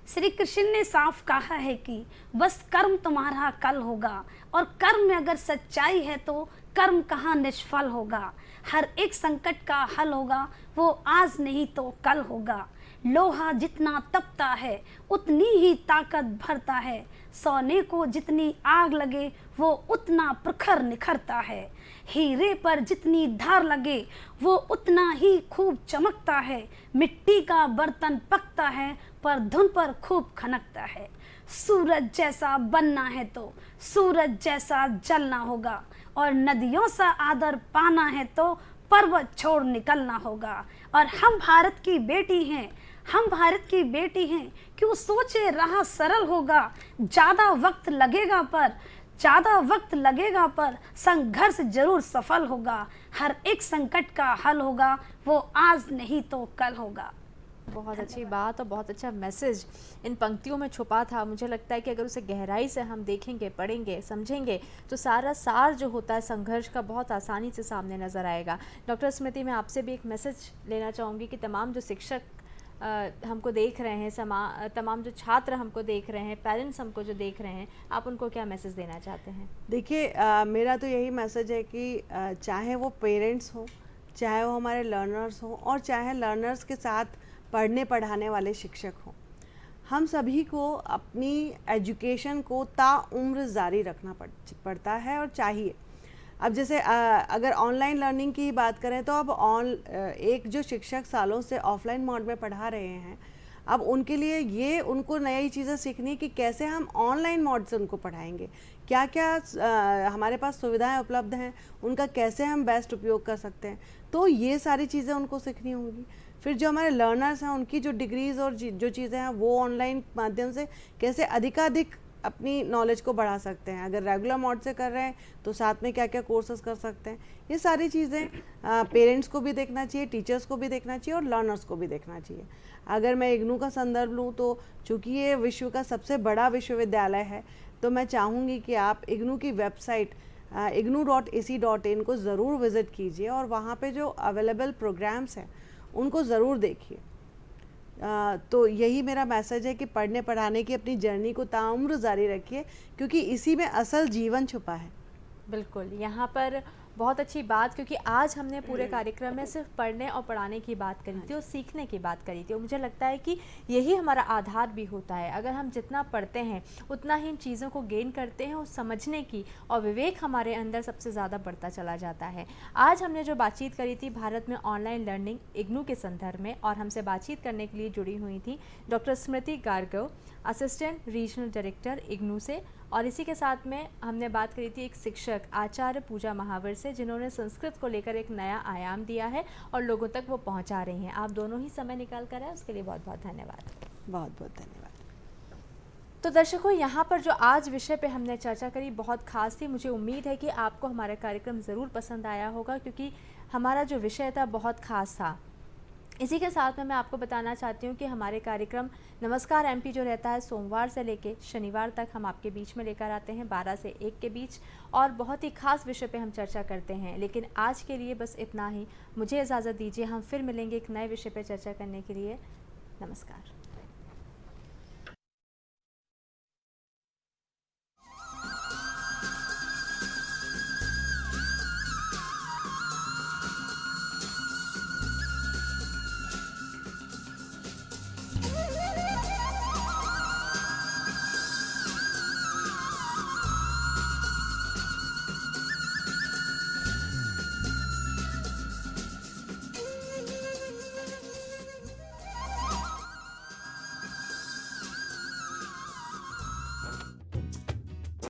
श्री कृष्ण ने साफ कहा है कि बस कर्म तुम्हारा कल होगा, और कर्म में अगर सच्चाई है तो कर्म कहाँ निष्फल होगा। हर एक संकट का हल होगा, वो आज नहीं तो कल होगा। लोहा जितना तपता है उतनी ही ताकत भरता है, सोने को जितनी आग लगे वो उतना प्रखर निखरता है। हीरे पर जितनी धार लगे वो उतना ही खूब चमकता है। मिट्टी का बर्तन पकता है पर धुन पर खूब खनकता है। सूरज जैसा बनना है तो सूरज जैसा जलना होगा, और नदियों सा आदर पाना है तो पर्वत छोड़ निकलना होगा। और हम भारत की बेटी हैं, हम भारत की बेटी हैं, क्यों सोचे राह सरल होगा। ज़्यादा वक्त लगेगा पर संघर्ष जरूर सफल होगा। हर एक संकट का हल होगा, वो आज नहीं तो कल होगा। बहुत अच्छी बात और बहुत अच्छा मैसेज इन पंक्तियों में छुपा था। मुझे लगता है कि अगर उसे गहराई से हम देखेंगे, पढ़ेंगे, समझेंगे तो सारा सार जो होता है संघर्ष का बहुत आसानी से सामने नज़र आएगा। डॉक्टर स्मृति, मैं आपसे भी एक मैसेज लेना चाहूँगी कि तमाम जो शिक्षक हमको देख रहे हैं, तमाम जो छात्र हमको देख रहे हैं, पेरेंट्स हमको जो देख रहे हैं, आप उनको क्या मैसेज देना चाहते हैं? देखिए, मेरा तो यही मैसेज है कि चाहे वो पेरेंट्स हो, चाहे वो हमारे लर्नर्स हो, और चाहे लर्नर्स के साथ पढ़ने पढ़ाने वाले शिक्षक हों, हम सभी को अपनी एजुकेशन को ताउम्र जारी रखना पड़ता है और चाहिए। अब जैसे अगर ऑनलाइन लर्निंग की बात करें तो अब एक जो शिक्षक सालों से ऑफलाइन मोड में पढ़ा रहे हैं, अब उनके लिए ये उनको नई चीज़ें सीखनी कि कैसे हम ऑनलाइन मोड से उनको पढ़ाएंगे, क्या क्या हमारे पास सुविधाएं उपलब्ध हैं, उनका कैसे हम बेस्ट उपयोग कर सकते हैं। तो ये सारी चीज़ें उनको सीखनी होंगी। फिर जो हमारे लर्नर्स हैं, उनकी जो डिग्रीज़ और जो चीज़ें हैं वो ऑनलाइन माध्यम से कैसे अधिकाधिक अपनी नॉलेज को बढ़ा सकते हैं। अगर रेगुलर मोड से कर रहे हैं तो साथ में क्या क्या कोर्सेज कर सकते हैं। ये सारी चीज़ें पेरेंट्स को भी देखना चाहिए, टीचर्स को भी देखना चाहिए और लर्नर्स को भी देखना चाहिए। अगर मैं इग्नू का संदर्भ लूँ तो चूँकि ये विश्व का सबसे बड़ा विश्वविद्यालय है, तो मैं चाहूँगी कि आप इग्नू की वेबसाइट ignu.ac.in को ज़रूर विज़िट कीजिए और वहाँ पे जो अवेलेबल प्रोग्राम्स हैं उनको ज़रूर देखिए। तो यही मेरा मैसेज है कि पढ़ने पढ़ाने की अपनी जर्नी को ताउम्र जारी रखिए, क्योंकि इसी में असल जीवन छुपा है। बिल्कुल, यहाँ पर बहुत अच्छी बात, क्योंकि आज हमने पूरे कार्यक्रम में सिर्फ पढ़ने और पढ़ाने की बात करी थी और सीखने की बात करी थी, और मुझे लगता है कि यही हमारा आधार भी होता है। अगर हम जितना पढ़ते हैं उतना ही इन चीज़ों को गेन करते हैं और समझने की और विवेक हमारे अंदर सबसे ज़्यादा बढ़ता चला जाता है। आज हमने जो बातचीत करी थी भारत में ऑनलाइन लर्निंग इग्नू के संदर्भ में, और हमसे बातचीत करने के लिए जुड़ी हुई थी डॉक्टर स्मृति गार्गव, असिस्टेंट रीजनल डायरेक्टर इग्नू से, और इसी के साथ में हमने बात करी थी एक शिक्षक आचार्य पूजा महावर से, जिन्होंने संस्कृत को लेकर एक नया आयाम दिया है और लोगों तक वो पहुंचा रही हैं। आप दोनों ही समय निकाल कर आए, उसके लिए बहुत बहुत धन्यवाद। बहुत बहुत धन्यवाद। तो दर्शकों, यहाँ पर जो आज विषय पे हमने चर्चा करी बहुत खास थी। मुझे उम्मीद है कि आपको हमारा कार्यक्रम ज़रूर पसंद आया होगा, क्योंकि हमारा जो विषय था बहुत खास था। इसी के साथ में मैं आपको बताना चाहती हूँ कि हमारे कार्यक्रम नमस्कार एमपी जो रहता है सोमवार से लेके शनिवार तक हम आपके बीच में लेकर आते हैं 12 से 1 के बीच, और बहुत ही खास विषय पे हम चर्चा करते हैं। लेकिन आज के लिए बस इतना ही, मुझे इजाज़त दीजिए। हम फिर मिलेंगे एक नए विषय पे चर्चा करने के लिए। नमस्कार।